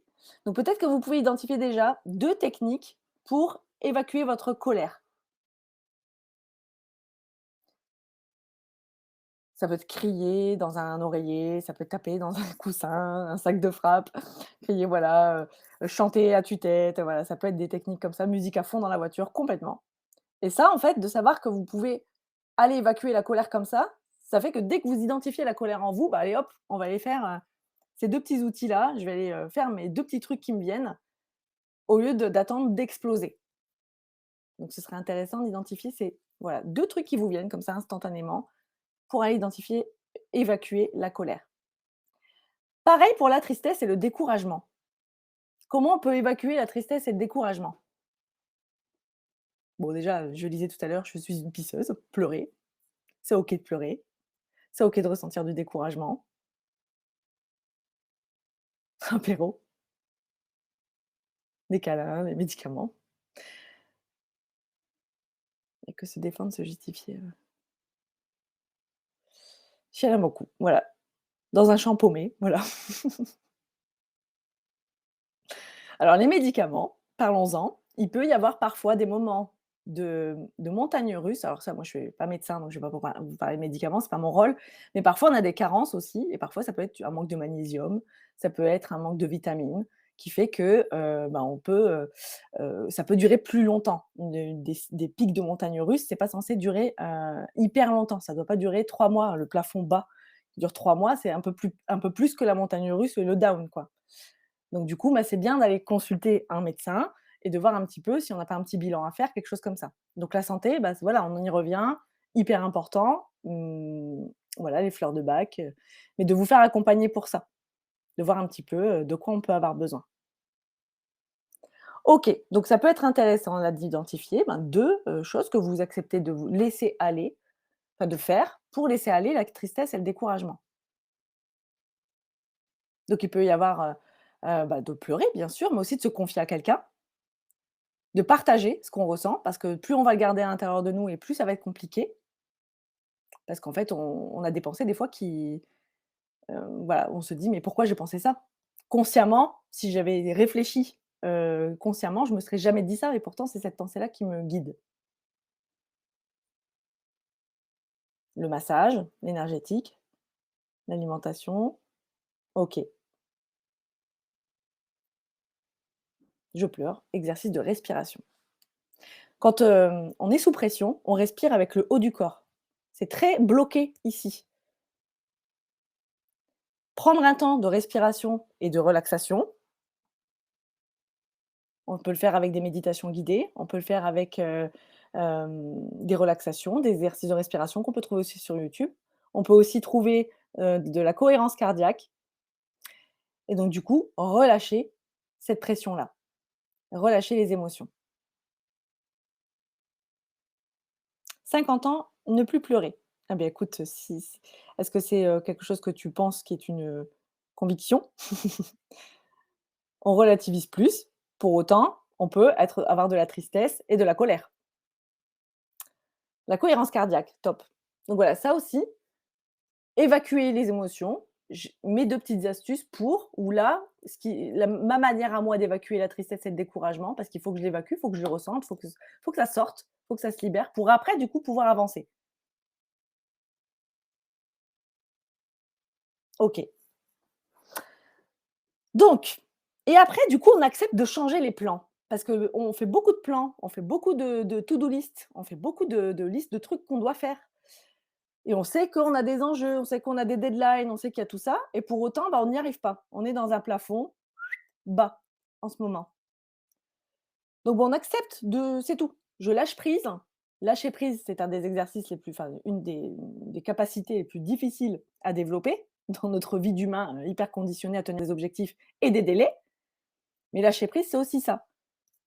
Donc peut-être que vous pouvez identifier déjà 2 techniques pour évacuer votre colère. Ça peut être crier dans un oreiller, ça peut être taper dans un coussin, un sac de frappe, crier voilà, chanter à tue-tête, voilà, ça peut être des techniques comme ça, musique à fond dans la voiture, complètement. Et ça, en fait, de savoir que vous pouvez aller évacuer la colère comme ça fait que dès que vous identifiez la colère en vous, bah, allez hop, on va aller faire, ces 2 petits outils-là, je vais aller, faire mes 2 petits trucs qui me viennent, au lieu d'attendre d'exploser. Donc ce serait intéressant d'identifier ces voilà, 2 trucs qui vous viennent comme ça instantanément pour aller identifier, évacuer la colère. Pareil pour la tristesse et le découragement. Comment on peut évacuer la tristesse et le découragement? Bon déjà, je disais tout à l'heure, je suis une pisseuse, pleurer, c'est OK de pleurer, c'est OK de ressentir du découragement. Apéro, des câlins, des médicaments et que se défendre, se justifier, j'aime beaucoup, voilà. Dans un champ paumé, voilà. Alors les médicaments, parlons-en. Il peut y avoir parfois des moments de montagnes russes. Alors ça, moi, je suis pas médecin, donc je vais pas vous parler de médicaments, c'est pas mon rôle. Mais parfois, on a des carences aussi et parfois, ça peut être un manque de magnésium, ça peut être un manque de vitamines qui fait que, on peut, ça peut durer plus longtemps. Des pics de montagnes russes, c'est pas censé durer, hyper longtemps. Ça doit pas durer 3 mois, hein. Le plafond bas qui dure 3 mois, c'est un peu plus que la montagne russe et le down, quoi. Donc du coup, bah, c'est bien d'aller consulter un médecin et de voir un petit peu si on n'a pas un petit bilan à faire, quelque chose comme ça. Donc la santé, bah, voilà, on y revient, hyper important, voilà, les fleurs de bac, mais de vous faire accompagner pour ça, de voir un petit peu, de quoi on peut avoir besoin. OK, donc ça peut être intéressant là d'identifier, 2, choses que vous acceptez de vous laisser aller, enfin de faire pour laisser aller la tristesse et le découragement. Donc il peut y avoir, de pleurer bien sûr, mais aussi de se confier à quelqu'un. De partager ce qu'on ressent, parce que plus on va le garder à l'intérieur de nous et plus ça va être compliqué. Parce qu'en fait, on a des pensées des fois qui, voilà, on se dit: «Mais pourquoi j'ai pensé ça?» Consciemment, si j'avais réfléchi, consciemment, je me serais jamais dit ça et pourtant c'est cette pensée-là qui me guide. Le massage, l'énergétique, l'alimentation, OK, je pleure, exercice de respiration. Quand, on est sous pression, on respire avec le haut du corps. C'est très bloqué ici. Prendre un temps de respiration et de relaxation. On peut le faire avec des méditations guidées, on peut le faire avec, des relaxations, des exercices de respiration qu'on peut trouver aussi sur YouTube. On peut aussi trouver, de la cohérence cardiaque et donc du coup, relâcher cette pression-là, relâcher les émotions. 50 ans, ne plus pleurer. Ah bien écoute, si est-ce que c'est, quelque chose que tu penses qui est une, conviction? On relativise plus, pour autant, on peut avoir de la tristesse et de la colère. La cohérence cardiaque, top. Donc voilà, ça aussi, évacuer les émotions, mes 2 petites astuces pour ou là, ma manière à moi d'évacuer la tristesse et le découragement, parce qu'il faut que je l'évacue, il faut que je le ressente, faut que ça sorte, il faut que ça se libère pour après du coup pouvoir avancer. OK. Donc et après du coup, on accepte de changer les plans parce qu'on fait beaucoup de plans, on fait beaucoup de to-do list, on fait beaucoup de listes de trucs qu'on doit faire et on sait qu'on a des enjeux, on sait qu'on a des deadlines, on sait qu'il y a tout ça et pour autant, on n'y arrive pas. On est dans un plafond bas en ce moment. Donc bon, on accepte de c'est tout. Je lâche prise. Lâcher prise, c'est un des exercices les plus enfin, une des capacités les plus difficiles à développer dans notre vie d'humain, hyper conditionné à tenir des objectifs et des délais. Mais lâcher prise, c'est aussi ça.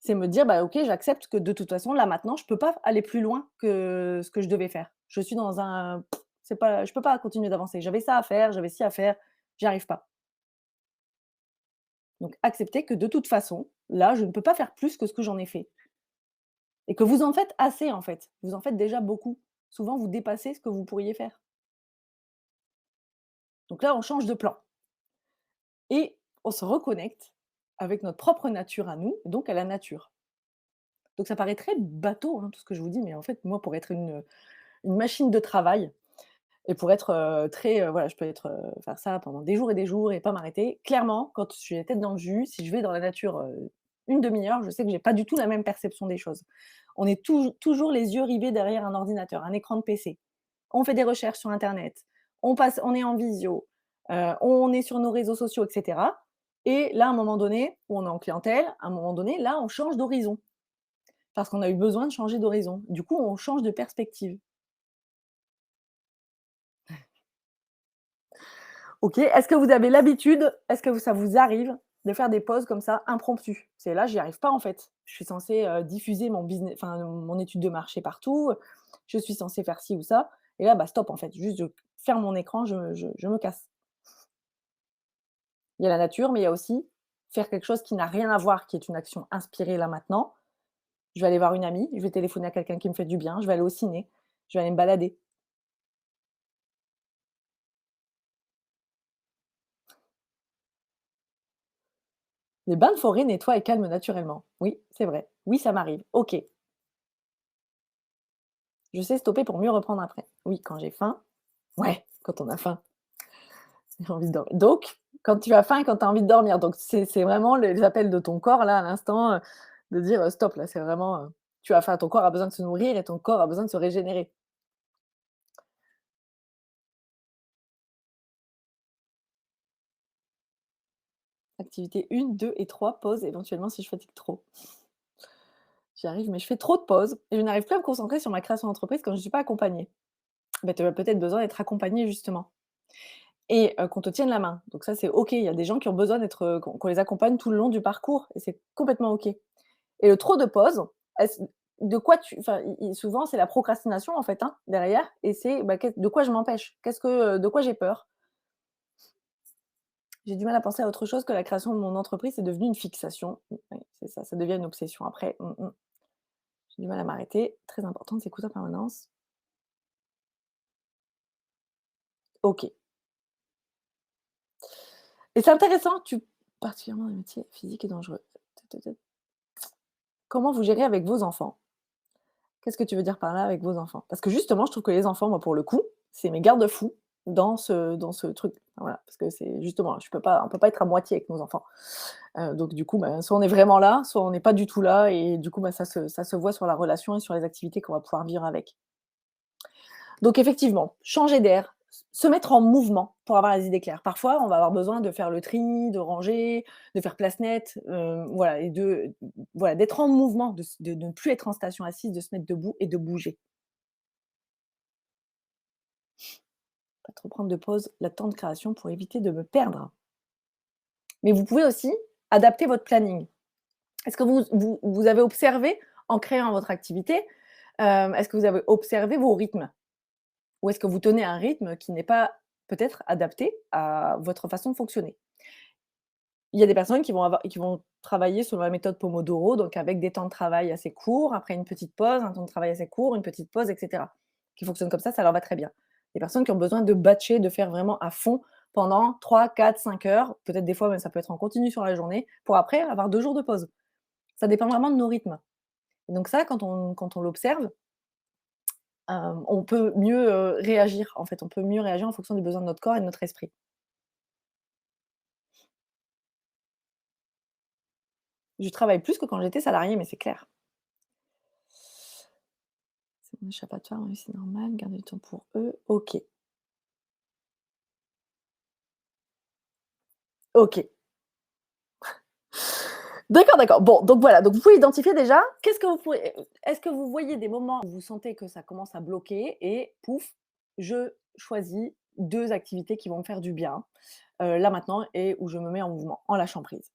C'est me dire: «Bah, OK, j'accepte que de toute façon, là, maintenant, je peux pas aller plus loin que ce que je devais faire. Je suis dans un c'est pas je peux pas continuer d'avancer. J'avais ça à faire, j'avais ci à faire, j'y arrive pas». Donc accepter que de toute façon, là, je ne peux pas faire plus que ce que j'en ai fait. Et que vous en faites assez, en fait. Vous en faites déjà beaucoup. Souvent, vous dépassez ce que vous pourriez faire. Donc là, on change de plan et on se reconnecte avec notre propre nature à nous, donc à la nature. Donc ça paraît très bateau, hein, tout ce que je vous dis, mais en fait, moi, pour être une machine de travail et pour être, très, voilà, je peux être, faire ça pendant des jours et des jours et pas m'arrêter. Clairement, quand je suis la tête dans le jus, si je vais dans la nature, une demi-heure, je sais que j'ai pas du tout la même perception des choses. On est toujours les yeux rivés derrière un ordinateur, un écran de PC. On fait des recherches sur internet, on est en visio, on est sur nos réseaux sociaux et cetera et là, à un moment donné, où on est en clientèle, à un moment donné, là, on change d'horizon parce qu'on a eu besoin de changer d'horizon. Du coup, on change de perspective. OK. Est-ce que vous avez l'habitude, est-ce que ça vous arrive de faire des pauses comme ça, impromptues? C'est là, j'y arrive pas en fait. Je suis censée, diffuser mon business, enfin mon étude de marché partout, je suis censée faire ci ou ça et là, bah, stop en fait, juste je ferme mon écran, je me casse. Il y a la nature, mais il y a aussi faire quelque chose qui n'a rien à voir, qui est une action inspirée là maintenant. Je vais aller voir une amie, je vais téléphoner à quelqu'un qui me fait du bien, je vais aller au ciné, je vais aller me balader. Les bains de forêt nettoient et calment naturellement. Oui, c'est vrai. Oui, ça m'arrive. OK. Je sais stopper pour mieux reprendre après. Oui, quand j'ai faim. Ouais, quand on a faim, j'ai envie de dormir. Donc, quand tu as faim et quand tu as envie de dormir. Donc, c'est vraiment les appels de ton corps, là, à l'instant, de dire stop, là, c'est vraiment. Tu as faim, ton corps a besoin de se nourrir et ton corps a besoin de se régénérer. Activité 1, 2 et 3, pause éventuellement si je fatigue trop. J'y arrive, mais je fais trop de pauses et je n'arrive plus à me concentrer sur ma création d'entreprise quand je ne suis pas accompagnée. Ben, tu as peut-être besoin d'être accompagnée, justement. Et qu'on te tienne la main. Donc ça, c'est OK. Il y a des gens qui ont besoin d'être, qu'on les accompagne tout le long du parcours et c'est complètement OK. Et le trop de pauses, est-ce de quoi tu enfin, i souvent, c'est la procrastination, en fait, hein, derrière et c'est, bah, qu'est de quoi je m'empêche? Qu'est-ce que, de quoi j'ai peur? J'ai du mal à penser à autre chose que la création de mon entreprise, c'est devenu une fixation. Oui, c'est ça, ça devient une obsession. Après, j'ai du mal à m'arrêter. Très important de s'écouter en permanence. OK. Et c'est intéressant, tu particulièrement les métiers physiques et dangereux. Comment vous gérez avec vos enfants? Qu'est-ce que tu veux dire par là avec vos enfants? Parce que justement, je trouve que les enfants, moi, pour le coup, c'est mes garde-fous dans ce truc. Voilà, parce que c'est justement, je peux pas on peut pas être à moitié avec nos enfants. Donc du coup, bah, soit on est vraiment là, soit on n'est pas du tout là et du coup, bah, ça se voit sur la relation et sur les activités qu'on va pouvoir vivre avec. Donc effectivement, changer d'air, se mettre en mouvement pour avoir les idées claires. Parfois, on va avoir besoin de faire le tri, de ranger, de faire place nette, voilà et voilà, d'être en mouvement, de ne plus être en station assise, de se mettre debout et de bouger. Pas trop prendre de pause, la temps de création pour éviter de me perdre. Mais vous pouvez aussi adapter votre planning. Est-ce que vous avez observé en créant votre activité, est-ce que vous avez observé vos rythmes? Ou est-ce que vous tenez un rythme qui n'est pas peut-être adapté à votre façon de fonctionner? Il y a des personnes qui vont travailler selon la méthode Pomodoro, donc avec des temps de travail assez courts, après une petite pause, un temps de travail assez court, une petite pause et cetera. Qui fonctionnent comme ça leur va très bien. Des personnes qui ont besoin de batcher, de faire vraiment à fond pendant 3, 4, 5 heures, peut-être des fois même ça peut être en continu sur la journée, pour après avoir 2 jours de pause. Ça dépend vraiment de nos rythmes. Et donc ça, quand on l'observe, on peut mieux, réagir en fait, on peut mieux réagir en fonction des besoins de notre corps et de notre esprit. Je travaille plus que quand j'étais salariée, mais c'est clair. C'est mon échappatoire, oui, c'est normal, garder du temps pour eux, OK. OK. D'accord, d'accord. Bon, donc voilà, donc vous pouvez identifier déjà, qu'est-ce que vous pouvez est-ce que vous voyez des moments où vous sentez que ça commence à bloquer et pouf, je choisis 2 activités qui vont me faire du bien, là maintenant et où je me mets en mouvement, en lâchant prise.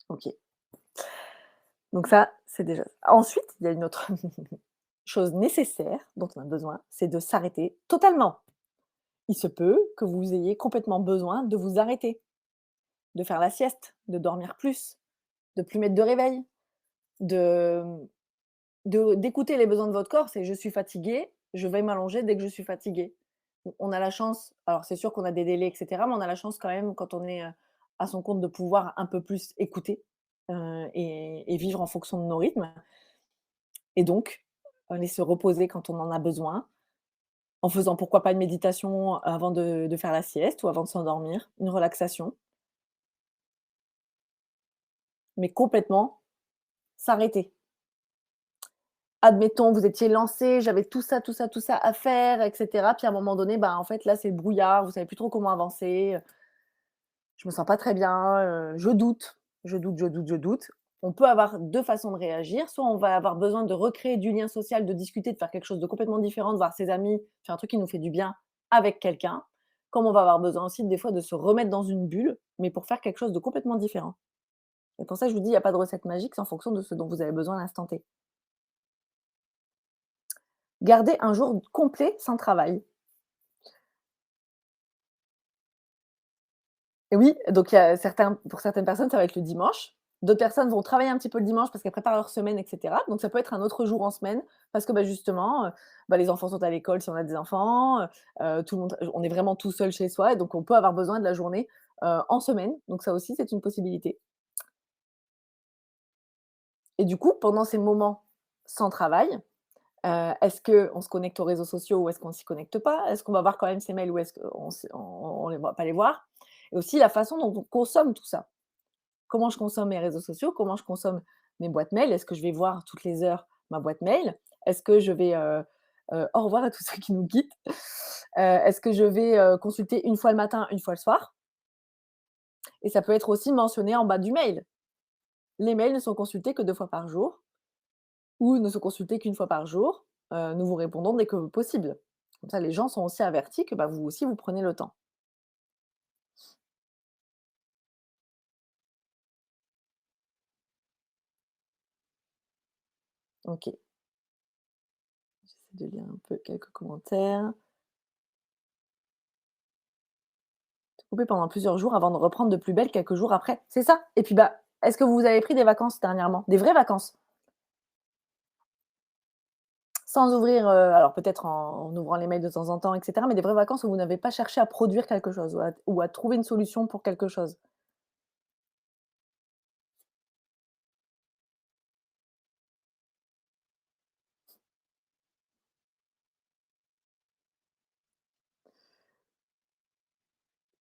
OK. Donc ça, c'est déjà ensuite, il y a une autre chose nécessaire dont on a besoin, c'est de s'arrêter totalement. Il se peut que vous ayez complètement besoin de vous arrêter, de faire la sieste, de dormir plus, de plus mettre de réveil, de d'écouter les besoins de votre corps. C'est: «Je suis fatigué, je vais m'allonger dès que je suis fatigué». On a la chance, alors c'est sûr qu'on a des délais et cetera, mais on a la chance quand même quand on est, à son compte de pouvoir un peu plus écouter, et vivre en fonction de nos rythmes et donc aller se reposer quand on en a besoin, en faisant pourquoi pas une méditation avant de faire la sieste ou avant de s'endormir, une relaxation, mais complètement s'arrêter. Admettons, vous étiez lancé, j'avais tout ça, tout ça, tout ça à faire et cetera, puis à un moment donné, bah, en fait, là, c'est le brouillard, vous savez plus trop comment avancer, je me sens pas très bien, je doute, je doute, je doute, je doute. On peut avoir 2 façons de réagir. Soit on va avoir besoin de recréer du lien social, de discuter, de faire quelque chose de complètement différent, de voir ses amis, faire un truc qui nous fait du bien avec quelqu'un. Comme on va avoir besoin aussi des fois de se remettre dans une bulle, mais pour faire quelque chose de complètement différent. Et pour ça, je vous dis, il y a pas de recette magique, c'est en fonction de ce dont vous avez besoin à l'instant T. Garder un jour complet sans travail. Et oui, donc il y a certains pour certaines personnes, ça va être le dimanche. D'autres personnes vont travailler un petit peu le dimanche parce qu'elles préparent leur semaine et cetera. Donc ça peut être un autre jour en semaine parce que, bah, justement, les enfants sont à l'école si on a des enfants, tout le monde on est vraiment tout seul chez soi et donc on peut avoir besoin de la journée, en semaine. Donc ça aussi, c'est une possibilité et du coup, pendant ces moments sans travail, est-ce qu'on se connecte aux réseaux sociaux ou est-ce qu'on ne s'y connecte pas? Est-ce qu'on va voir quand même ses mails ou est-ce qu'on ne va pas les voir? Et aussi la façon dont on consomme tout ça. Comment je consomme mes réseaux sociaux, comment je consomme mes boîtes mail. Est-ce que je vais voir toutes les heures ma boîte mail? Est-ce que je vais, au revoir à tous ceux qui nous quittent. Est-ce que je vais, consulter une fois le matin, une fois le soir? Et ça peut être aussi mentionné en bas du mail. Les mails ne sont consultés que 2 fois par jour ou ne sont consultés qu'une fois par jour. Nous vous répondons dès que possible. Comme ça, les gens sont aussi avertis que, bah, vous aussi, vous prenez le temps. OK, j'essaie de lire un peu quelques commentaires. Couper pendant plusieurs jours avant de reprendre de plus belle quelques jours après. C'est ça. Et puis, bah, est-ce que vous avez pris des vacances dernièrement? Des vraies vacances? Sans ouvrir, alors peut-être en ouvrant les mails de temps en temps et cetera, mais des vraies vacances où vous n'avez pas cherché à produire quelque chose ou à trouver une solution pour quelque chose?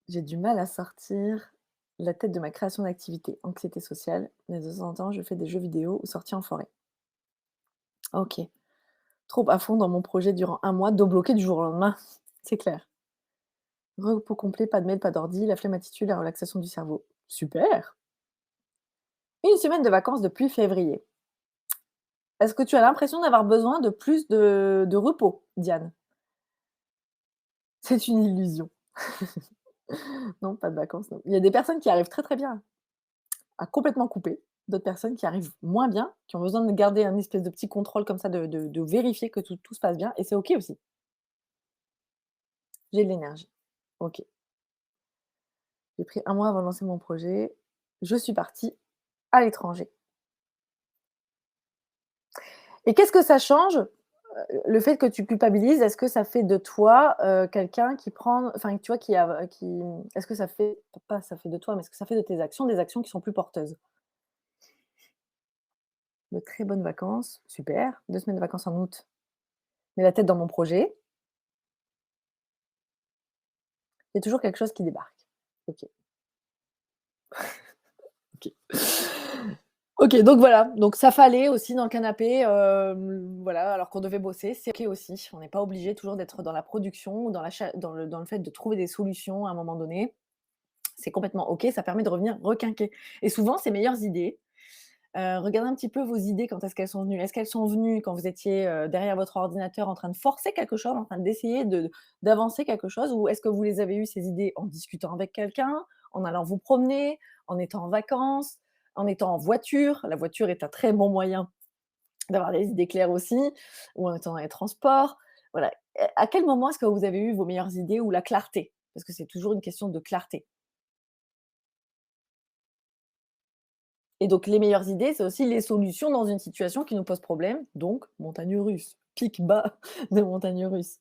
J'ai du mal à sortir la tête de ma création d'activité. Anxiété sociale, mais de temps en temps, je fais des jeux vidéo ou sorties en forêt. OK. Trop à fond dans mon projet durant un mois, dos bloqué du jour au lendemain. C'est clair. Repos complet, pas de mail, pas d'ordi, la flématitude, la relaxation du cerveau. Super! Une semaine de vacances depuis février. Est-ce que tu as l'impression d'avoir besoin de plus de repos, Diane? C'est une illusion. Non, pas de vacances, non. Il y a des personnes qui arrivent très, très bien à complètement couper, d'autres personnes qui arrivent moins bien, qui ont besoin de garder un espèce de petit contrôle comme ça, de vérifier que tout se passe bien et c'est OK aussi. J'ai de l'énergie. OK. J'ai pris un mois avant de lancer mon projet. Je suis partie à l'étranger. Et qu'est-ce que ça change, le fait que tu culpabilises? Est-ce que ça fait de toi, quelqu'un qui prend enfin, tu vois, qui est-ce que ça fait pas ça fait de toi, mais est-ce que ça fait de tes actions des actions qui sont plus porteuses? De très bonnes vacances, super. 2 semaines de vacances en août, mets la tête dans mon projet. Il y a toujours quelque chose qui débarque. OK, OK. OK, donc voilà, donc ça fallait aussi dans le canapé, voilà, alors qu'on devait bosser, c'est OK aussi. On n'est pas obligé toujours d'être dans la production ou dans le fait de trouver des solutions à un moment donné. C'est complètement OK, ça permet de revenir requinquer et souvent ces meilleures idées, regardez un petit peu vos idées, quand est-ce qu'elles sont venues. Est-ce qu'elles sont venues quand vous étiez, derrière votre ordinateur en train de forcer quelque chose, en train d'essayer d'avancer quelque chose? Ou est-ce que vous les avez eues ces idées en discutant avec quelqu'un, en allant vous promener, en étant en vacances, en étant en voiture? La voiture est un très bon moyen d'avoir des idées claires aussi, ou en étant dans les transports. Voilà. À quel moment est-ce que vous avez eu vos meilleures idées ou la clarté? Parce que c'est toujours une question de clarté. Et donc les meilleures idées, c'est aussi les solutions dans une situation qui nous pose problème, donc montagne russe, pic bas de montagne russe.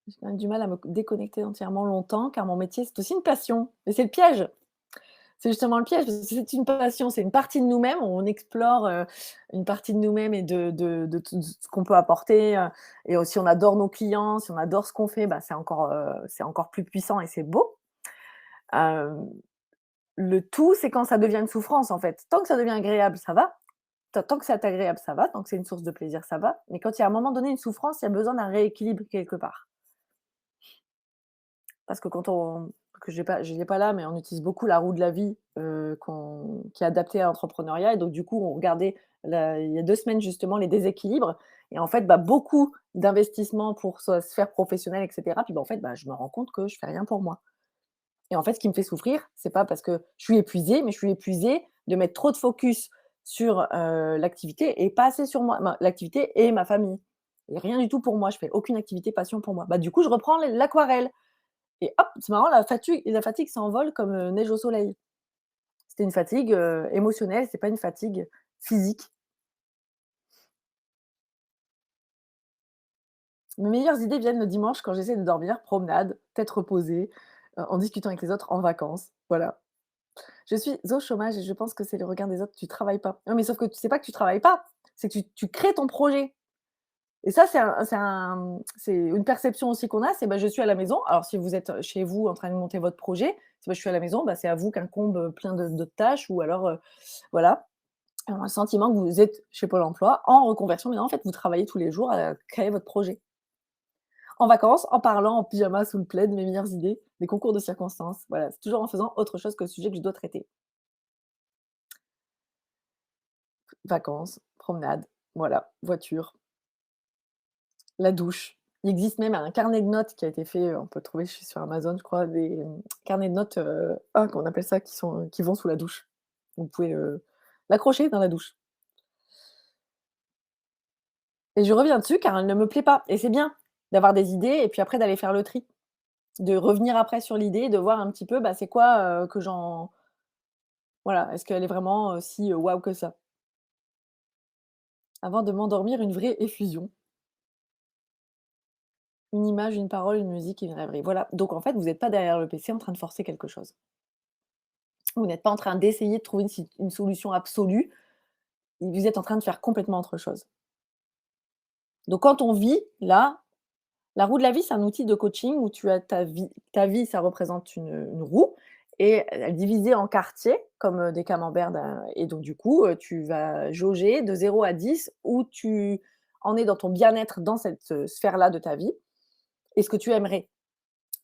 J'ai quand même du mal à me déconnecter entièrement longtemps car mon métier, c'est aussi une passion et c'est le piège. C'est justement le piège parce que c'est une passion, c'est une partie de nous-mêmes, on explore, une partie de nous-mêmes et de tout ce qu'on peut apporter, et aussi on adore nos clients, si on adore ce qu'on fait, bah, c'est encore plus puissant et c'est beau. Hem, le tout, c'est quand ça devient une souffrance, en fait. Tant que ça devient agréable, ça va. Tant que c'est agréable, ça va. Tant que c'est une source de plaisir, ça va. Mais quand il y a à un moment donné une souffrance, il y a besoin d'un rééquilibre quelque part. Parce que quand on que je l'ai pas là, mais on utilise beaucoup la roue de la vie, qui est adaptée à l'entrepreneuriat et donc du coup, on regardait il y a 2 semaines justement les déséquilibres et en fait, bah, beaucoup d'investissements pour sa sphère professionnelle et cetera. Puis, bah, en fait, bah, je me rends compte que je fais rien pour moi et en fait, ce qui me fait souffrir, c'est pas parce que je suis épuisée, mais je suis épuisée de mettre trop de focus sur, l'activité et pas assez sur moi, l'activité et ma famille et rien du tout pour moi. Je fais aucune activité passion pour moi. Bah, du coup, je reprends l'aquarelle. Et hop, c'est marrant, la fatigue s'envole comme, neige au soleil. C'était une fatigue, émotionnelle, c'est pas une fatigue physique. Mes meilleures idées viennent le dimanche quand j'essaie de dormir, promenade, tête reposée, en discutant avec les autres, en vacances, voilà. Je suis au chômage et je pense que c'est le regard des autres, tu travailles pas. Non, mais sauf que tu sais pas que tu travailles pas, c'est que tu crées ton projet. Et ça, c'est une perception aussi qu'on a, c'est, bah, je suis à la maison. Alors si vous êtes, chez vous en train de monter votre projet, c'est, bah, je suis à la maison, bah, c'est à vous qu'incombe, plein de tâches ou alors, voilà. On a le sentiment que vous êtes chez Pôle emploi en reconversion, mais non, en fait, vous travaillez tous les jours à créer votre projet. En vacances, en parlant en pyjama sous le plaid, mes meilleures idées, des concours de circonstances. Voilà, c'est toujours en faisant autre chose que le sujet que je dois traiter. Vacances, promenade, voilà, voiture, la douche. Il existe même un carnet de notes qui a été fait, on peut le trouver sur Amazon, je crois, des, carnets de notes, comment on appelle ça? Qui vont sous la douche. Vous pouvez, l'accrocher dans la douche et je reviens dessus car elle ne me plaît pas et c'est bien d'avoir des idées et puis après d'aller faire le tri. De revenir après sur l'idée, de voir un petit peu, bah, c'est quoi, que j'en voilà, est-ce qu'elle est vraiment, si, waouh que ça? Avant de m'endormir, une vraie effusion. Une image, une parole, une musique et une rêverie. Voilà, donc en fait, vous n'êtes pas derrière le PC en train de forcer quelque chose. Vous n'êtes pas en train d'essayer de trouver une solution absolue, vous êtes en train de faire complètement autre chose. Donc quand on vit, là, la roue de la vie, c'est un outil de coaching où tu as ta vie, ça représente une roue et elle est divisée en quartiers comme, des camemberts et donc du coup, tu vas jauger de 0 à 10 où tu en es dans ton bien-être dans cette, sphère-là de ta vie et ce que tu aimerais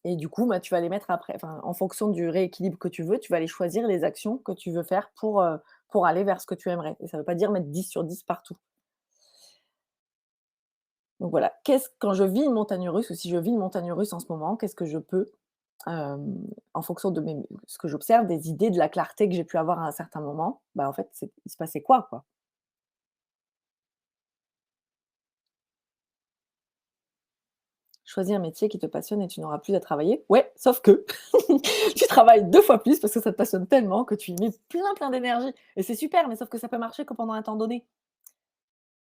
et du coup, bah, tu vas les mettre après enfin, en fonction du rééquilibre que tu veux, tu vas aller choisir les actions que tu veux faire pour aller vers ce que tu aimerais et ça ne veut pas dire mettre 10 sur 10 partout. Donc voilà, quand je vis une montagne russe ou si je vis une montagne russe en ce moment, qu'est-ce que je peux, en fonction de ce que j'observe, des idées, de la clarté que j'ai pu avoir à un certain moment, bah, en fait, il se passait quoi? Choisis un métier qui te passionne et tu n'auras plus à travailler. Ouais, sauf que tu travailles 2 fois plus parce que ça te passionne tellement que tu y mets plein d'énergie et c'est super, mais sauf que ça peut marcher que pendant un temps donné.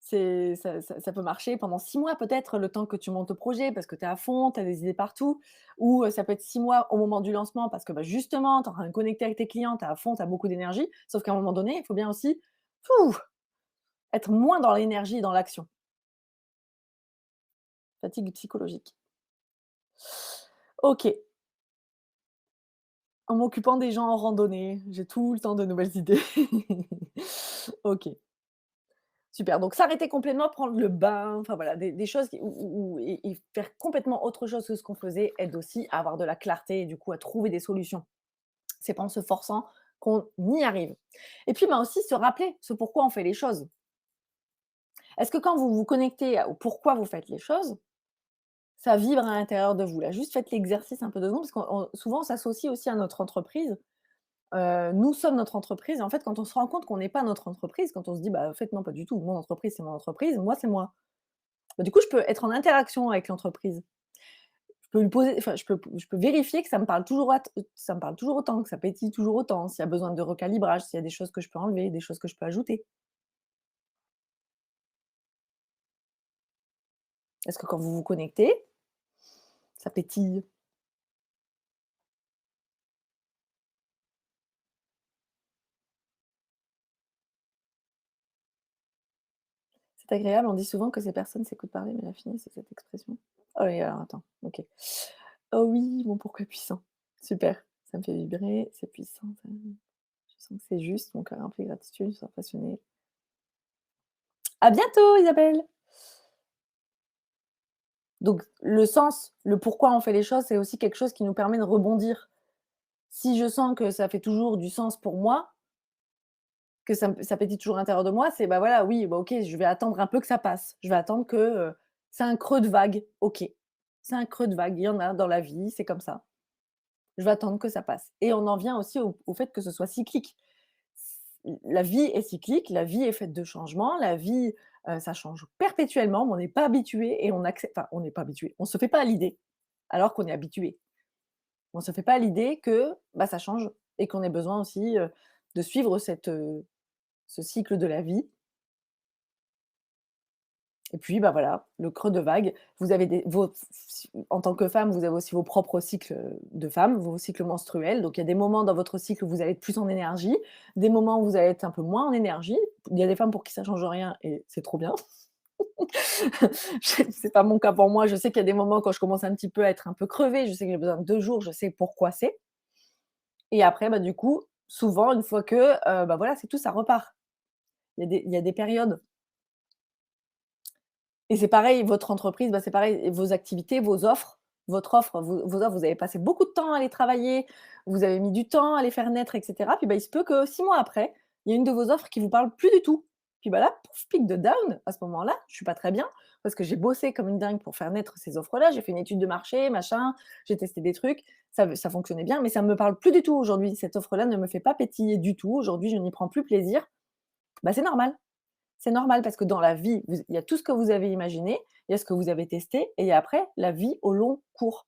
Ça peut marcher pendant 6 mois peut-être, le temps que tu montes le projet parce que tu es à fond, tu as des idées partout ou, ça peut être 6 mois au moment du lancement parce que, bah, justement, tu es en train de connecter avec tes clients, tu es à fond, tu as beaucoup d'énergie. Sauf qu'à un moment donné, il faut bien aussi, fou, être moins dans l'énergie et dans l'action. Fatigue psychologique. OK, en m'occupant des gens en randonnée, j'ai tout le temps de nouvelles idées. OK. Super, donc s'arrêter complètement, prendre le bain, enfin voilà, des choses qui et faire complètement autre chose que ce qu'on faisait aide aussi à avoir de la clarté et du coup à trouver des solutions. C'est pas en se forçant qu'on y arrive. Et puis, bah, aussi se rappeler ce pourquoi on fait les choses. Est-ce que quand vous vous connectez au pourquoi vous faites les choses, ça vibre à l'intérieur de vous? Là, juste faites l'exercice un peu 2 secondes parce qu'on souvent on s'associe aussi à notre entreprise. Nous sommes notre entreprise et en fait, quand on se rend compte qu'on n'est pas notre entreprise, quand on se dit: «Bah, en fait, non, pas du tout. Mon entreprise, c'est mon entreprise. Moi, c'est moi». Bah, du coup, je peux être en interaction avec l'entreprise. Je peux lui poser enfin, je peux vérifier que ça me parle toujours autant, que ça pétille toujours autant, s'il y a besoin de recalibrage, s'il y a des choses que je peux enlever, des choses que je peux ajouter. Est-ce que quand vous vous connectez, ça pétille? C'est agréable? On dit souvent que ces personnes s'écoutent parler, mais la finesse, c'est cette expression. Oh oui, alors attends, OK. Oh oui, mon pourquoi est puissant. Super, ça me fait vibrer, c'est puissant, je sens que c'est juste, mon cœur est rempli de gratitude, je sens passionné. À bientôt Isabelle! Donc le sens, le pourquoi on fait les choses, c'est aussi quelque chose qui nous permet de rebondir. Si je sens que ça fait toujours du sens pour moi, que ça pétille toujours à l'intérieur de moi, c'est, bah, voilà, oui, bah, OK, je vais attendre un peu que ça passe. Je vais attendre que, c'est un creux de vague, OK. C'est un creux de vague, il y en a dans la vie, c'est comme ça. Je vais attendre que ça passe et on en vient aussi au fait que ce soit cyclique. La vie est cyclique, la vie est faite de changements, la vie, ça change perpétuellement, mais on n'est pas habitué et on accepte, enfin, on n'est pas habitué, on se fait pas à l'idée, alors qu'on est habitué. On se fait pas à l'idée que, bah, ça change et qu'on ait besoin aussi, de suivre ce cycle de la vie. Et puis, bah, voilà, le creux de vague. Vous avez en tant que femme, vous avez aussi vos propres cycles, de femme, vos cycles menstruels. Donc il y a des moments dans votre cycle où vous allez être plus en énergie, des moments où vous allez être un peu moins en énergie. Il y a des femmes pour qui ça change rien et c'est trop bien. C'est pas mon cas pour moi. Je sais qu'il y a des moments quand je commence un petit peu à être un peu crevée, je sais que j'ai besoin de 2 jours, je sais pourquoi c'est. Et après, bah, du coup, souvent une fois que, bah, voilà, c'est tout, ça repart. Il y a des périodes. Et c'est pareil, votre entreprise, bah, c'est pareil, vos activités, vos offres, votre offre, vos offres, vous avez passé beaucoup de temps à les travailler, vous avez mis du temps à les faire naître et cetera. Puis, bah, il se peut que 6 mois après, il y a une de vos offres qui vous parle plus du tout. Puis, bah, là, pouf, pic de down, à ce moment-là, je suis pas très bien parce que j'ai bossé comme une dingue pour faire naître ces offres-là. J'ai fait une étude de marché, machin, j'ai testé des trucs, ça fonctionnait bien, mais ça me parle plus du tout aujourd'hui. Cette offre-là ne me fait pas pétiller du tout. Aujourd'hui, je n'y prends plus plaisir. Bah, c'est normal. C'est normal parce que dans la vie, il y a tout ce que vous avez imaginé, il y a ce que vous avez testé et il y a après la vie au long cours.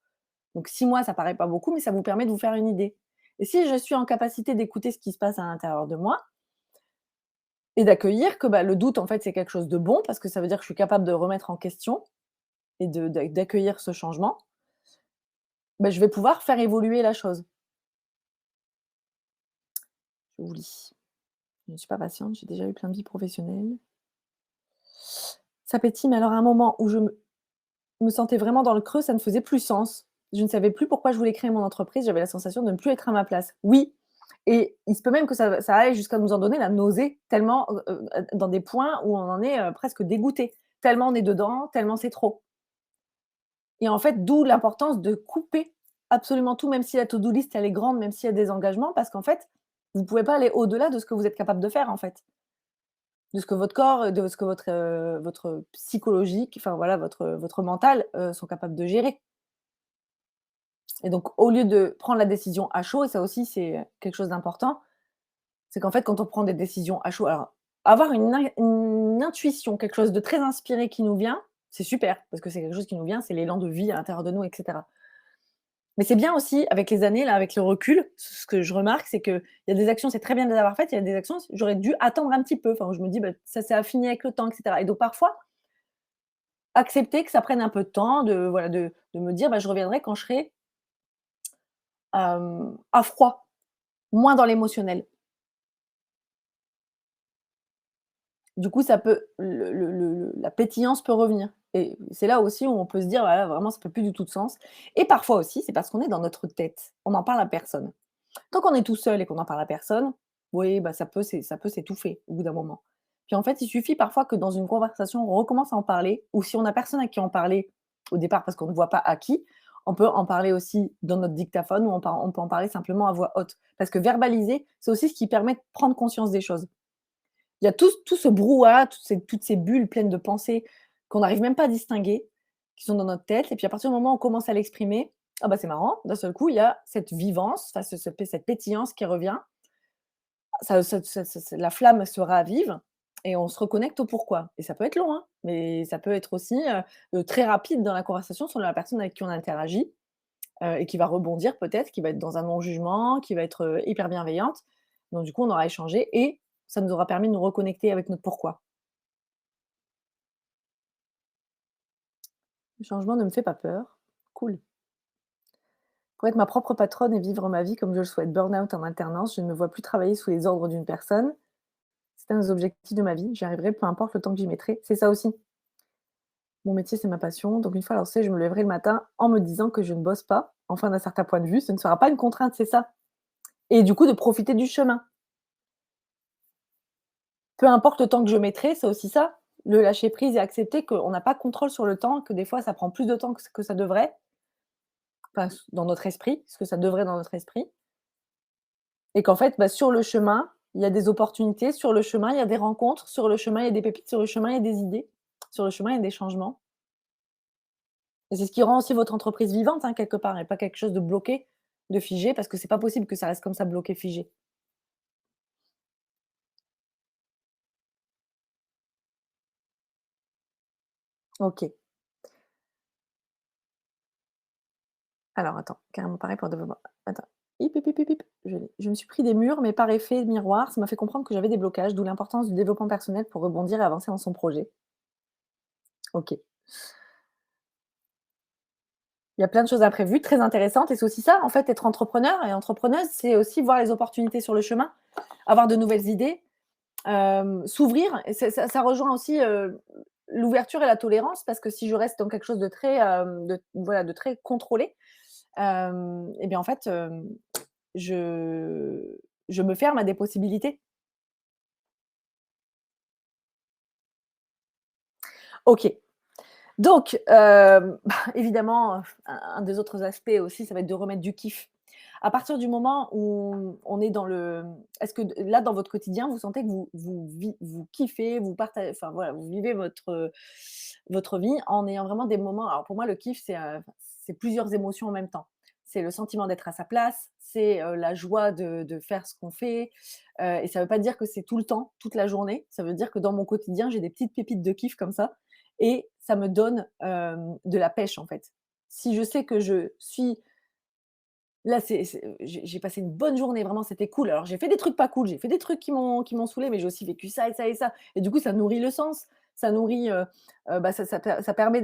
Donc 6 mois, ça paraît pas beaucoup, mais ça vous permet de vous faire une idée. Et si je suis en capacité d'écouter ce qui se passe à l'intérieur de moi et d'accueillir que, bah, le doute, en fait, c'est quelque chose de bon parce que ça veut dire que je suis capable de remettre en question et d'accueillir ce changement, bah, je vais pouvoir faire évoluer la chose. Je vous lis. Je ne suis pas patiente, j'ai déjà eu plein de vies professionnelles. Ça pétille, mais alors à un moment où je me sentais vraiment dans le creux, ça ne faisait plus sens. Je ne savais plus pourquoi je voulais créer mon entreprise, j'avais la sensation de ne plus être à ma place. Oui, et il se peut même que ça aille jusqu'à nous en donner la nausée, tellement, dans des points où on en est, presque dégoûté, tellement on est dedans, tellement c'est trop. Et en fait, d'où l'importance de couper absolument tout, même si la to do list elle est grande, même s'il y a des engagements, parce qu'en fait, vous ne pouvez pas aller au-delà de ce que vous êtes capable de faire, en fait. De ce que votre corps, de ce que votre psychologique, enfin voilà, votre mental, sont capables de gérer. Et donc, au lieu de prendre la décision à chaud, et ça aussi, c'est quelque chose d'important, c'est qu'en fait, quand on prend des décisions à chaud, alors avoir une intuition, quelque chose de très inspiré qui nous vient, c'est super, parce que c'est quelque chose qui nous vient, c'est l'élan de vie à l'intérieur de nous, et cetera. Mais c'est bien aussi, avec les années, là, avec le recul, ce que je remarque, c'est qu'il y a des actions, c'est très bien de les avoir faites, il y a des actions, j'aurais dû attendre un petit peu, enfin, je me dis: «Bah, ça s'est affiné avec le temps», et cetera. Et donc parfois, accepter que ça prenne un peu de temps, de voilà, de me dire: «Bah, je reviendrai quand je serai, à froid». Moins dans l'émotionnel. Du coup, ça peut la pétillance peut revenir et c'est là aussi où on peut se dire: «Voilà, vraiment, ça fait plus du tout de sens» et parfois aussi, c'est parce qu'on est dans notre tête. On n'en parle à personne. Tant qu'on est tout seul et qu'on en parle à personne, oui, bah, ça peut s'étouffer au bout d'un moment. Puis en fait, il suffit parfois que dans une conversation, on recommence à en parler ou si on a personne à qui en parler au départ parce qu'on ne voit pas à qui, on peut en parler aussi dans notre dictaphone ou on peut en parler simplement à voix haute. Parce que verbaliser, c'est aussi ce qui permet de prendre conscience des choses. Il y a tout ce brouhaha, toutes ces bulles pleines de pensées qu'on n'arrive même pas à distinguer, qui sont dans notre tête et puis à partir du moment où on commence à l'exprimer, ah bah, c'est marrant, d'un seul coup, il y a cette vivance, enfin cette pétillance qui revient, la flamme se ravive et on se reconnecte au pourquoi et ça peut être long, hein, mais ça peut être aussi, très rapide dans la conversation selon la personne avec qui on interagit, et qui va rebondir peut-être, qui va être dans un non-jugement, qui va être, hyper bienveillante. Donc du coup, on aura échangé et ça nous aura permis de nous reconnecter avec notre pourquoi. Le changement ne me fait pas peur. Cool. Pour être ma propre patronne et vivre ma vie comme je le souhaite, burn-out en alternance, je ne me vois plus travailler sous les ordres d'une personne. C'est un des objectifs de ma vie. J'y arriverai, peu importe le temps que j'y mettrai. C'est ça aussi. Mon métier, c'est ma passion. Donc une fois lancée, je me lèverai le matin en me disant que je ne bosse pas. Enfin, d'un certain point de vue, ce ne sera pas une contrainte, c'est ça. Et du coup, de profiter du chemin. Peu importe le temps que je mettrai, c'est aussi ça. le lâcher prise et accepter qu'on n'a pas contrôle sur le temps, que des fois ça prend plus de temps que ça devrait, enfin, dans notre esprit, ce que ça devrait dans notre esprit et qu'en fait, bah, sur le chemin, il y a des opportunités, sur le chemin, il y a des rencontres, sur le chemin, il y a des pépites, sur le chemin, il y a des idées, sur le chemin, il y a des changements et c'est ce qui rend aussi votre entreprise vivante, hein, quelque part et pas quelque chose de bloqué, de figé parce que c'est pas possible que ça reste comme ça bloqué, figé. OK. Alors attends, carrément pareil pour le développement. Attends. Hip, hip, hip, hip, hip. Je me suis pris des murs, mais par effet miroir, ça m'a fait comprendre que j'avais des blocages, d'où l'importance du développement personnel pour rebondir et avancer dans son projet. OK. Il y a plein de choses imprévues, très intéressantes et c'est aussi ça, en fait, être entrepreneur et entrepreneuse, c'est aussi voir les opportunités sur le chemin, avoir de nouvelles idées, s'ouvrir et ça rejoint aussi, l'ouverture et la tolérance parce que si je reste dans quelque chose de très, voilà, de très contrôlé, et bien, en fait, je je me ferme à des possibilités. OK. Donc, évidemment, un des autres aspects aussi, ça va être de remettre du kiff. À partir du moment où on est dans le est-ce que là, dans votre quotidien, vous sentez que vous kiffez, vous partagez enfin voilà, vous vivez votre vie en ayant vraiment des moments alors pour moi, le kiff, c'est plusieurs émotions en même temps. C'est le sentiment d'être à sa place, c'est, la joie de faire ce qu'on fait, et ça ne veut pas dire que c'est tout le temps, toute la journée. Ça veut dire que dans mon quotidien, j'ai des petites pépites de kiff comme ça et ça me donne, de la pêche, en fait. Si je sais que je suis là, j'ai passé une bonne journée, vraiment, c'était cool. Alors j'ai fait des trucs pas cool, j'ai fait des trucs qui m'ont saoulée, mais j'ai aussi vécu ça et ça et ça et du coup, ça nourrit le sens. Ça nourrit, bah, ça permet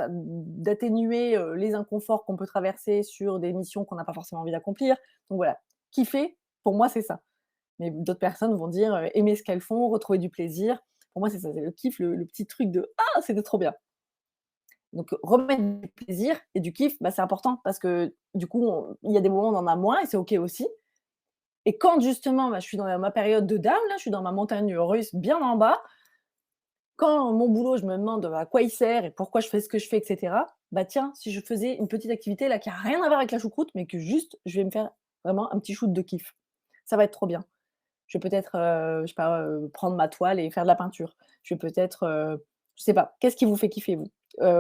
d'atténuer, les inconforts qu'on peut traverser sur des missions qu'on n'a pas forcément envie d'accomplir. Donc voilà, kiffer, pour moi, c'est ça. Mais d'autres personnes vont dire, aimer ce qu'elles font, retrouver du plaisir. Pour moi, c'est ça, c'est le kiff, le petit truc de: «Ah, c'était trop bien!» Donc remettre du plaisir et du kiff, bah, c'est important parce que du coup, il y a des moments où on en a moins et c'est OK aussi. Et quand justement, bah, je suis dans ma période de down là, je suis dans ma montagne russe bien en bas, quand mon boulot, je me demande, à quoi il sert et pourquoi je fais ce que je fais et cetera, bah, tiens, si je faisais une petite activité là qui a rien à voir avec la choucroute, mais que juste je vais me faire vraiment un petit shoot de kiff. Ça va être trop bien. Je vais peut-être, je sais pas, prendre ma toile et faire de la peinture. Je vais peut-être, je sais pas, qu'est-ce qui vous fait kiffer vous?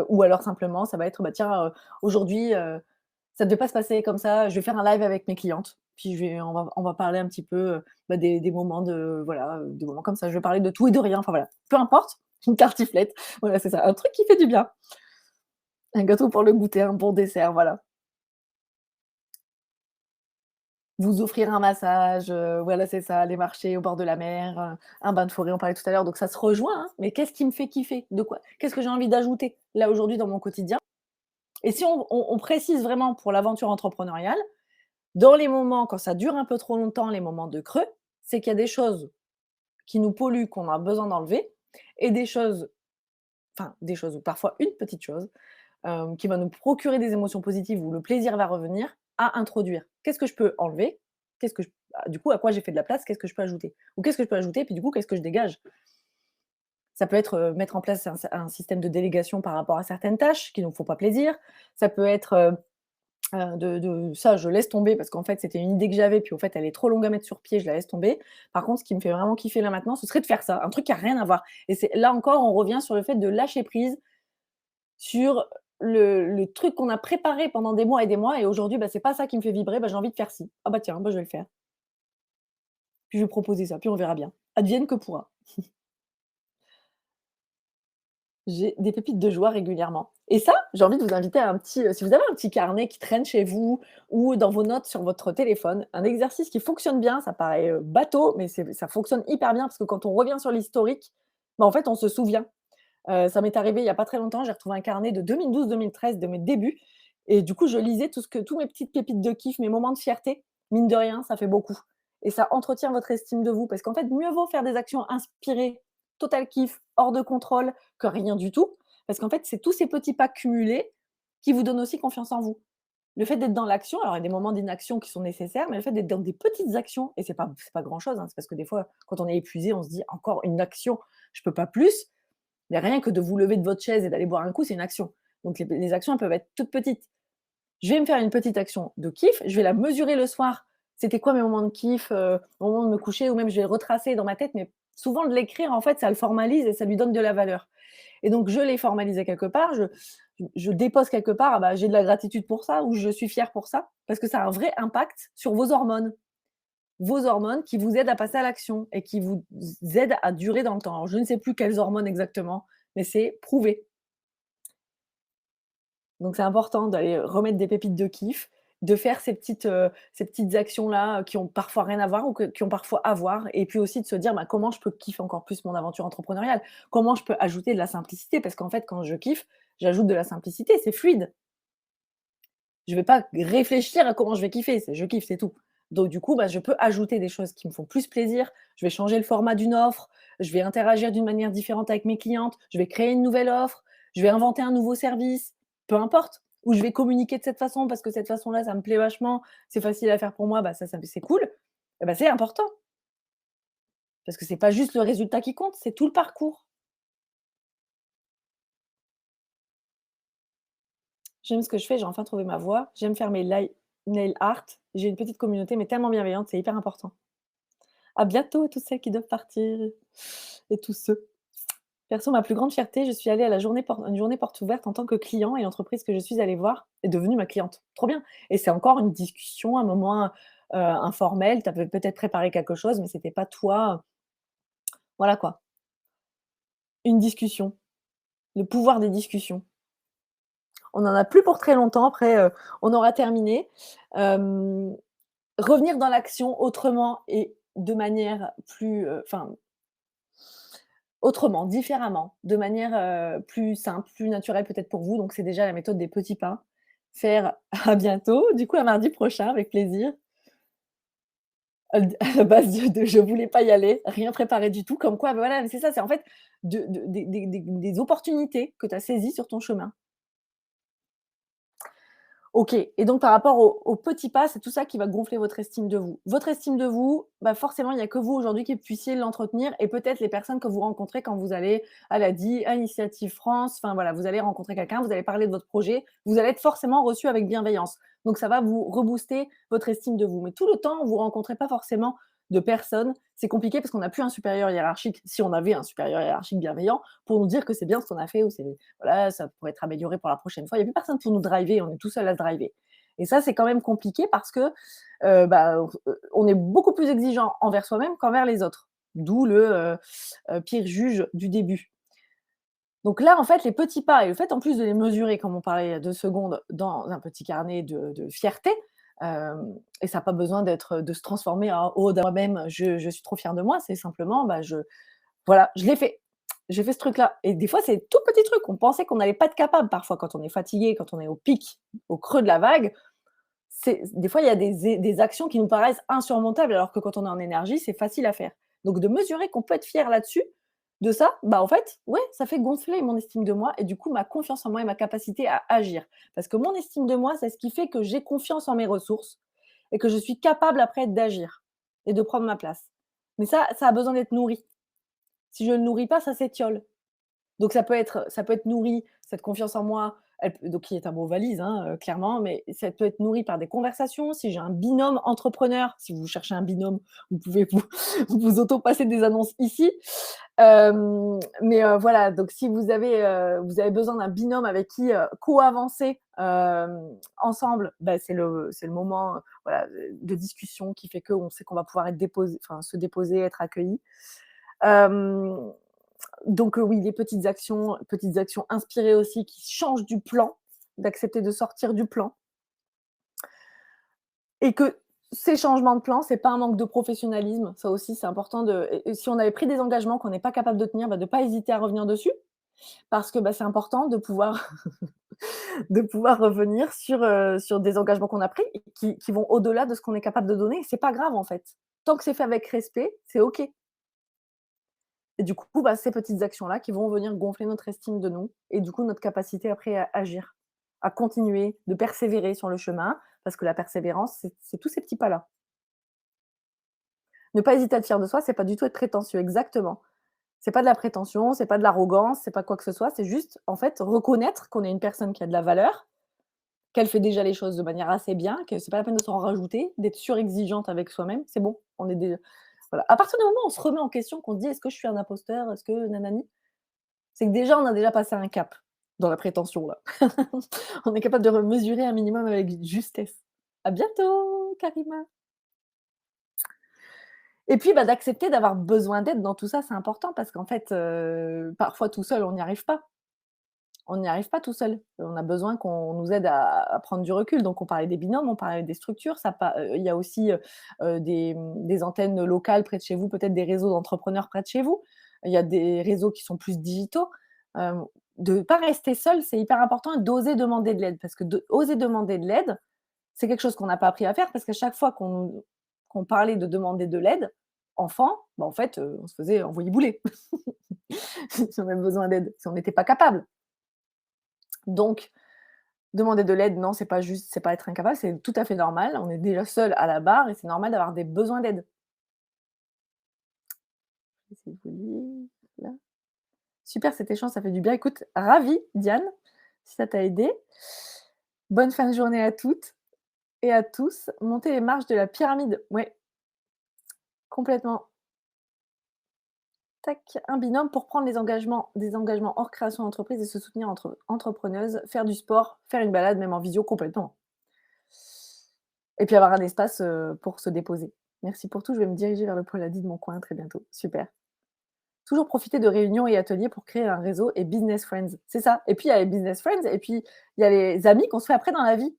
Ou alors simplement ça va être, bah, tiens, aujourd'hui, ça devait pas se passer comme ça, je vais faire un live avec mes clientes, puis on va parler un petit peu, bah, des moments de voilà, des moments comme ça. Je vais parler de tout et de rien, enfin voilà, peu importe, une tartiflette, voilà, c'est ça, un truc qui fait du bien. Un gâteau pour le goûter, un bon dessert, voilà. Vous offrir un massage, voilà, c'est ça, aller marcher au bord de la mer, un bain de forêt, on parlait tout à l'heure, donc ça se rejoint, hein. Mais qu'est-ce qui me fait kiffer? De quoi qu'est-ce que j'ai envie d'ajouter, là, aujourd'hui, dans mon quotidien? Et si on précise vraiment pour l'aventure entrepreneuriale, dans les moments quand ça dure un peu trop longtemps, les moments de creux, c'est qu'il y a des choses qui nous polluent, qu'on a besoin d'enlever et des choses enfin, des choses ou parfois une petite chose, qui va nous procurer des émotions positives où le plaisir va revenir, à introduire. Qu'est-ce que je peux enlever? Qu'est-ce que je du coup, à quoi j'ai fait de la place? Qu'est-ce que je peux ajouter? Ou qu'est-ce que je peux ajouter? Puis du coup, qu'est-ce que je dégage? Ça peut être, mettre en place un système de délégation par rapport à certaines tâches qui ne nous font pas plaisir. Ça peut être, de ça, je laisse tomber parce qu'en fait, c'était une idée que j'avais, puis au fait, elle est trop longue à mettre sur pied, je la laisse tomber. Par contre, ce qui me fait vraiment kiffer là maintenant, ce serait de faire ça, un truc qui a rien à voir et c'est là encore, on revient sur le fait de lâcher prise sur le truc qu'on a préparé pendant des mois et aujourd'hui, bah, c'est pas ça qui me fait vibrer, bah, j'ai envie de faire ci. Ah bah, tiens, bah, je vais le faire. Puis je vais proposer ça, puis on verra bien. Advienne que pourra. J'ai des pépites de joie régulièrement et ça, j'ai envie de vous inviter à un petit, si vous avez un petit carnet qui traîne chez vous ou dans vos notes sur votre téléphone, un exercice qui fonctionne bien, ça paraît, bateau, mais ça fonctionne hyper bien parce que quand on revient sur l'historique, bah, en fait, on se souvient. Ça m'est arrivé il y a pas très longtemps, j'ai retrouvé un carnet de 2012-2013 de mes débuts et du coup, je lisais tous mes petites pépites de kiff, mes moments de fierté. Mine de rien, ça fait beaucoup et ça entretient votre estime de vous parce qu'en fait, mieux vaut faire des actions inspirées, total kiff, hors de contrôle, que rien du tout. Parce qu'en fait, c'est tous ces petits pas cumulés qui vous donnent aussi confiance en vous. Le fait d'être dans l'action, alors il y a des moments d'inaction qui sont nécessaires, mais le fait d'être dans des petites actions et c'est pas grand chose, hein, c'est parce que des fois, quand on est épuisé, on se dit: «Encore une action, je peux pas plus». Mais rien que de vous lever de votre chaise et d'aller boire un coup, c'est une action. Donc les actions, elles peuvent être toutes petites. Je vais me faire une petite action de kiff, je vais la mesurer le soir. C'était quoi mes moments de kiff, au moment de me coucher, ou même je vais le retracer dans ma tête, mais souvent de l'écrire, en fait, ça le formalise et ça lui donne de la valeur. Et donc je l'ai formalisé quelque part, je dépose quelque part, ah bah, j'ai de la gratitude pour ça ou je suis fière pour ça, parce que ça a un vrai impact sur vos hormones. Vos hormones qui vous aident à passer à l'action et qui vous aident à durer dans le temps. Alors je ne sais plus quelles hormones exactement, mais c'est prouvé. Donc c'est important d'aller remettre des pépites de kiff, de faire ces petites actions-là, qui ont parfois rien à voir ou qui ont parfois à voir, et puis aussi de se dire: «Bah, comment je peux kiffer encore plus mon aventure entrepreneuriale? Comment je peux ajouter de la simplicité?» Parce qu'en fait, quand je kiffe, j'ajoute de la simplicité, c'est fluide. Je vais pas réfléchir à comment je vais kiffer, c'est je kiffe, c'est tout. Donc du coup, bah, je peux ajouter des choses qui me font plus plaisir, je vais changer le format d'une offre, je vais interagir d'une manière différente avec mes clientes, je vais créer une nouvelle offre, je vais inventer un nouveau service, peu importe. Ou je vais communiquer de cette façon parce que cette façon-là, ça me plaît vachement, c'est facile à faire pour moi, bah, ça c'est cool. Et bah, c'est important parce que c'est pas juste le résultat qui compte, c'est tout le parcours. J'aime ce que je fais, j'ai enfin trouvé ma voie, j'aime faire mes nail art, j'ai une petite communauté mais tellement bienveillante, c'est hyper important. À bientôt à tous celles qui doivent partir et tous ceux. Perso, ma plus grande fierté, je suis allée à la journée une journée porte ouverte en tant que client et l'entreprise que je suis allée voir est devenue ma cliente. Trop bien, et c'est encore une discussion, un moment, informel. Tu avais peut-être préparé quelque chose, mais c'était pas toi, voilà quoi. Une discussion, le pouvoir des discussions. On n'en a plus pour très longtemps, après, on aura terminé. Hem, Revenir dans l'action autrement et de manière plus, enfin autrement, différemment, de manière, plus simple, plus naturelle peut-être pour vous, donc c'est déjà la méthode des petits pas. Faire à bientôt, du coup à mardi prochain avec plaisir. À la base de je voulais pas y aller, rien préparé du tout, comme quoi, bah, voilà, c'est ça, c'est en fait des opportunités que tu as saisies sur ton chemin. OK, et donc par rapport aux petits pas, c'est tout ça qui va gonfler votre estime de vous. Votre estime de vous, bah, forcément, il y a que vous aujourd'hui qui puissiez l'entretenir, et peut-être les personnes que vous rencontrez quand vous allez à l'ADI, à Initiative France, enfin voilà, vous allez rencontrer quelqu'un, vous allez parler de votre projet, vous allez être forcément reçu avec bienveillance. Donc ça va vous rebooster votre estime de vous. Mais tout le temps, vous rencontrez pas forcément de personnes. C'est compliqué parce qu'on n'a plus un supérieur hiérarchique, si on avait un supérieur hiérarchique bienveillant, pour nous dire que c'est bien ce qu'on a fait, ou c'est voilà, ça pourrait être amélioré pour la prochaine fois. Il y a plus personne pour nous driver, on est tout seul à se driver. Et ça, c'est quand même compliqué parce que, bah, on est beaucoup plus exigeant envers soi-même qu'envers les autres. D'où le, pire juge du début. Donc là, en fait, les petits pas et le fait en plus de les mesurer, comme on parlait il y a 2 secondes, dans un petit carnet de fierté, et ça a pas besoin de se transformer en: «Oh, de moi-même, je suis trop fière de moi», c'est simplement, bah, voilà, je l'ai fait. J'ai fait ce truc-là, et des fois, c'est tout petit truc. On pensait qu'on n'allait pas être capable parfois quand on est fatigué, quand on est au pic, au creux de la vague. C'est des fois, il y a des actions qui nous paraissent insurmontables alors que quand on est en énergie, c'est facile à faire. Donc de mesurer qu'on peut être fier là-dessus, de ça, bah, en fait, ouais, ça fait gonfler mon estime de moi et du coup ma confiance en moi et ma capacité à agir. Parce que mon estime de moi, c'est ce qui fait que j'ai confiance en mes ressources et que je suis capable après d'agir et de prendre ma place. Mais ça a besoin d'être nourri. Si je ne le nourris pas, ça s'étiole. Donc ça peut être nourri, cette confiance en moi, donc qui est un mot valise, hein, clairement, mais ça peut être nourri par des conversations. Si j'ai un binôme entrepreneur, si vous cherchez un binôme, vous pouvez vous vous auto-passer des annonces ici. Mais voilà, donc si vous avez besoin d'un binôme avec qui, co-avancer, ensemble, bah, c'est le moment, voilà, de discussion qui fait qu'on sait qu'on va pouvoir être déposé, enfin se déposer, être accueilli. Hem Donc oui, les petites actions inspirées aussi qui changent du plan, d'accepter de sortir du plan, et que ces changements de plan, c'est pas un manque de professionnalisme. Ça aussi, c'est important et si on avait pris des engagements qu'on n'est pas capable de tenir, bah, de ne pas hésiter à revenir dessus parce que, bah, c'est important de pouvoir de pouvoir revenir sur des engagements qu'on a pris et qui vont au-delà de ce qu'on est capable de donner. C'est pas grave, en fait. Tant que c'est fait avec respect, c'est OK. Et du coup, bah, ces petites actions-là qui vont venir gonfler notre estime de nous et du coup notre capacité après à agir, à continuer, de persévérer sur le chemin, parce que la persévérance, c'est tous ces petits pas-là. Ne pas hésiter à être fier de soi, c'est pas du tout être prétentieux, exactement. C'est pas de la prétention, c'est pas de l'arrogance, c'est pas quoi que ce soit, c'est juste, en fait, reconnaître qu'on est une personne qui a de la valeur, qu'elle fait déjà les choses de manière assez bien, que c'est pas la peine de s'en rajouter, d'être surexigeante avec soi-même, c'est bon, on est déjà voilà. À partir du moment où on se remet en question, qu'on se dit: «Est-ce que je suis un imposteur? Est-ce que nanani?» c'est que déjà, on a déjà passé un cap dans la prétention là. On est capable de mesurer un minimum avec justesse. À bientôt, Karima. Et puis, bah, d'accepter d'avoir besoin d'aide dans tout ça, c'est important parce qu'en fait, parfois tout seul, on n'y arrive pas. On n'y arrive pas tout seul. On a besoin qu'on nous aide à prendre du recul. Donc on parlait des binômes, on parlait des structures, il y a aussi, des antennes locales près de chez vous, peut-être des réseaux d'entrepreneurs près de chez vous. Il y a des réseaux qui sont plus digitaux. De ne pas rester seul, c'est hyper important et d'oser demander de l'aide parce que oser demander de l'aide, c'est quelque chose qu'on n'a pas appris à faire parce qu'à chaque fois qu'on parlait de demander de l'aide, enfant, bah, en fait, on se faisait envoyer bouler si on avait besoin d'aide, si on n'était pas capable. Donc demander de l'aide, non, c'est pas être incapable, c'est tout à fait normal. On est déjà seul à la barre et c'est normal d'avoir des besoins d'aide. Je vais essayer de vous lire là. Super cet échange, ça fait du bien. Écoute, ravie Diane, si ça t'a aidé. Bonne fin de journée à toutes et à tous. Montez les marches de la pyramide. Ouais, complètement. Tac, un binôme pour prendre des engagements hors création d'entreprise et se soutenir entre entrepreneuses, faire du sport, faire une balade, même en visio, complètement. Et puis avoir un espace, pour se déposer. Merci pour tout, je vais me diriger vers le pôle Adi de mon coin très bientôt. Super. Toujours profiter de réunions et ateliers pour créer un réseau et business friends. C'est ça. Et puis il y a les business friends et puis il y a les amis qu'on se fait après dans la vie.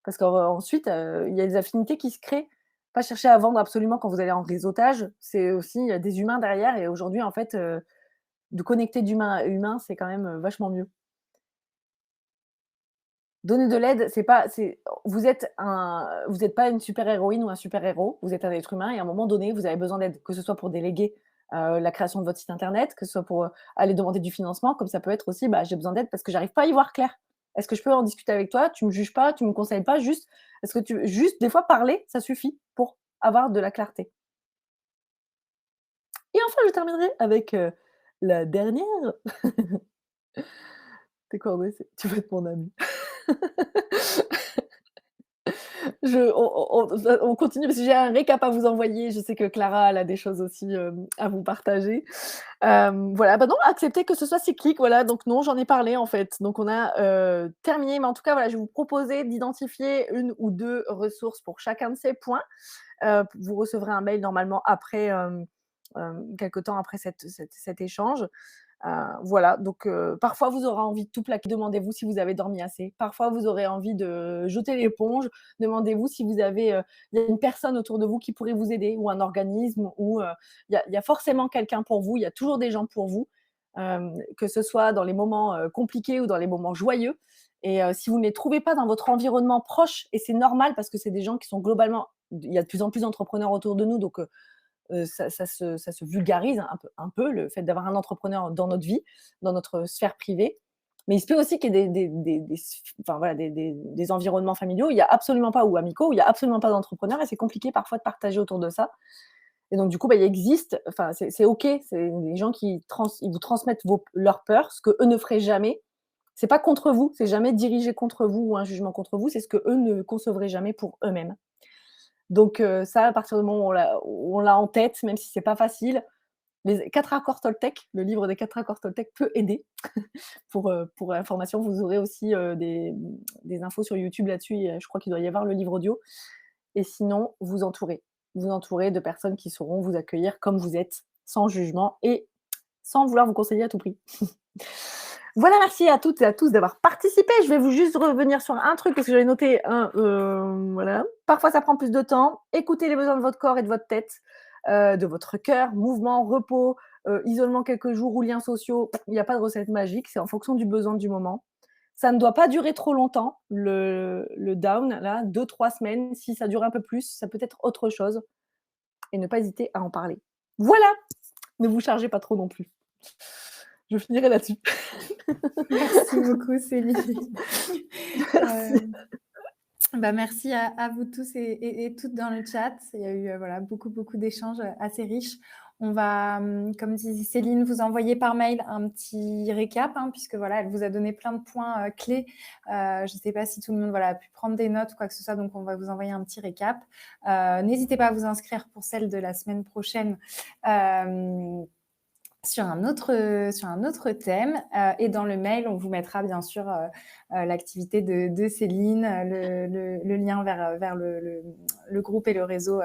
Parce qu'ensuite, il y a des affinités qui se créent. Pas chercher à vendre absolument quand vous allez en réseautage, c'est aussi, il y a des humains derrière et aujourd'hui en fait, de connecter d'humain à humain, c'est quand même, vachement mieux. Donner de l'aide, vous êtes pas une super héroïne ou un super héros, vous êtes un être humain et à un moment donné, vous avez besoin d'aide, que ce soit pour déléguer, la création de votre site internet, que ce soit pour, aller demander du financement, comme ça peut être aussi, bah, j'ai besoin d'aide parce que j'arrive pas à y voir clair. Est-ce que je peux en discuter avec toi? Tu me juges pas, tu me conseilles pas, juste des fois parler, ça suffit pour avoir de la clarté. Et enfin, je terminerai avec, la dernière. Tes coordonnées, c'est: «Tu veux être mon ami?» On continue parce que j'ai un récap à vous envoyer. Je sais que Clara, elle a des choses aussi, à vous partager. Voilà, bah, non, accepter que ce soit cyclique, voilà, donc non, j'en ai parlé, en fait. Donc on a, terminé, mais en tout cas, voilà, je vais vous proposer d'identifier 1 ou 2 ressources pour chacun de ces points. Vous recevrez un mail normalement après, quelque temps après cet échange. Voilà, donc parfois vous aurez envie de tout plaquer, demandez-vous si vous avez dormi assez. Parfois vous aurez envie de jeter l'éponge, demandez-vous si il y a une personne autour de vous qui pourrait vous aider ou un organisme ou il y a forcément quelqu'un pour vous, il y a toujours des gens pour vous, que ce soit dans les moments, compliqués ou dans les moments joyeux et si vous ne les trouvez pas dans votre environnement proche et c'est normal parce que c'est des gens qui sont globalement il y a de plus en plus d'entrepreneurs autour de nous donc ça se vulgarise un peu le fait d'avoir un entrepreneur dans notre vie, dans notre sphère privée. Mais il se peut aussi qu'il y ait enfin, voilà, des environnements familiaux, il y a absolument pas ou amicaux, où il y a absolument pas d'entrepreneurs et c'est compliqué parfois de partager autour de ça. Et donc du coup, bah, il existe, enfin c'est OK, c'est des gens ils vous transmettent leurs peurs, ce qu'eux ne feraient jamais. C'est pas contre vous, c'est jamais dirigé contre vous ou un jugement contre vous, c'est ce qu'eux ne concevraient jamais pour eux-mêmes. Donc ça, à partir du moment où on l'a en tête, même si c'est pas facile, les 4 accords Toltec, le livre des 4 accords Toltec peut aider. Pour information, vous aurez aussi, des infos sur YouTube là-dessus et je crois qu'il doit y avoir le livre audio et sinon vous entourez de personnes qui sauront vous accueillir comme vous êtes, sans jugement et sans vouloir vous conseiller à tout prix. Voilà, merci à toutes et à tous d'avoir participé. Je vais vous juste revenir sur un truc parce que j'avais noté voilà. Parfois, ça prend plus de temps. Écoutez les besoins de votre corps et de votre tête, de votre cœur, mouvement, repos, isolement quelques jours ou liens sociaux. Il n'y a pas de recette magique, c'est en fonction du besoin du moment. Ça ne doit pas durer trop longtemps, le down, là, 2-3 semaines. Si ça dure un peu plus, ça peut être autre chose et ne pas hésiter à en parler. Voilà! Ne vous chargez pas trop non plus. Je finirai là-dessus. Merci beaucoup, Céline. Bah, merci à vous tous et toutes dans le chat. Il y a eu voilà, beaucoup, beaucoup d'échanges assez riches. On va, comme disait Céline, vous envoyer par mail un petit récap, hein, puisque voilà, elle vous a donné plein de points clés. Je ne sais pas si tout le monde voilà, a pu prendre des notes ou quoi que ce soit, donc on va vous envoyer un petit récap. N'hésitez pas à vous inscrire pour celle de la semaine prochaine. Sur un autre thème. Et dans le mail, on vous mettra bien sûr l'activité de Céline, le lien vers le groupe et le réseau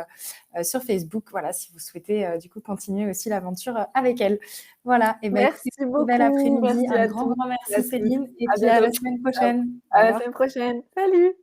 sur Facebook. Voilà, si vous souhaitez du coup continuer aussi l'aventure avec elle. Voilà, et ben écoutez, Merci très bel beaucoup, après-midi. merci Un à grand, tous grand et à merci toutes. Céline, et À puis à bientôt. la semaine prochaine. Au À la revoir. semaine prochaine. Salut!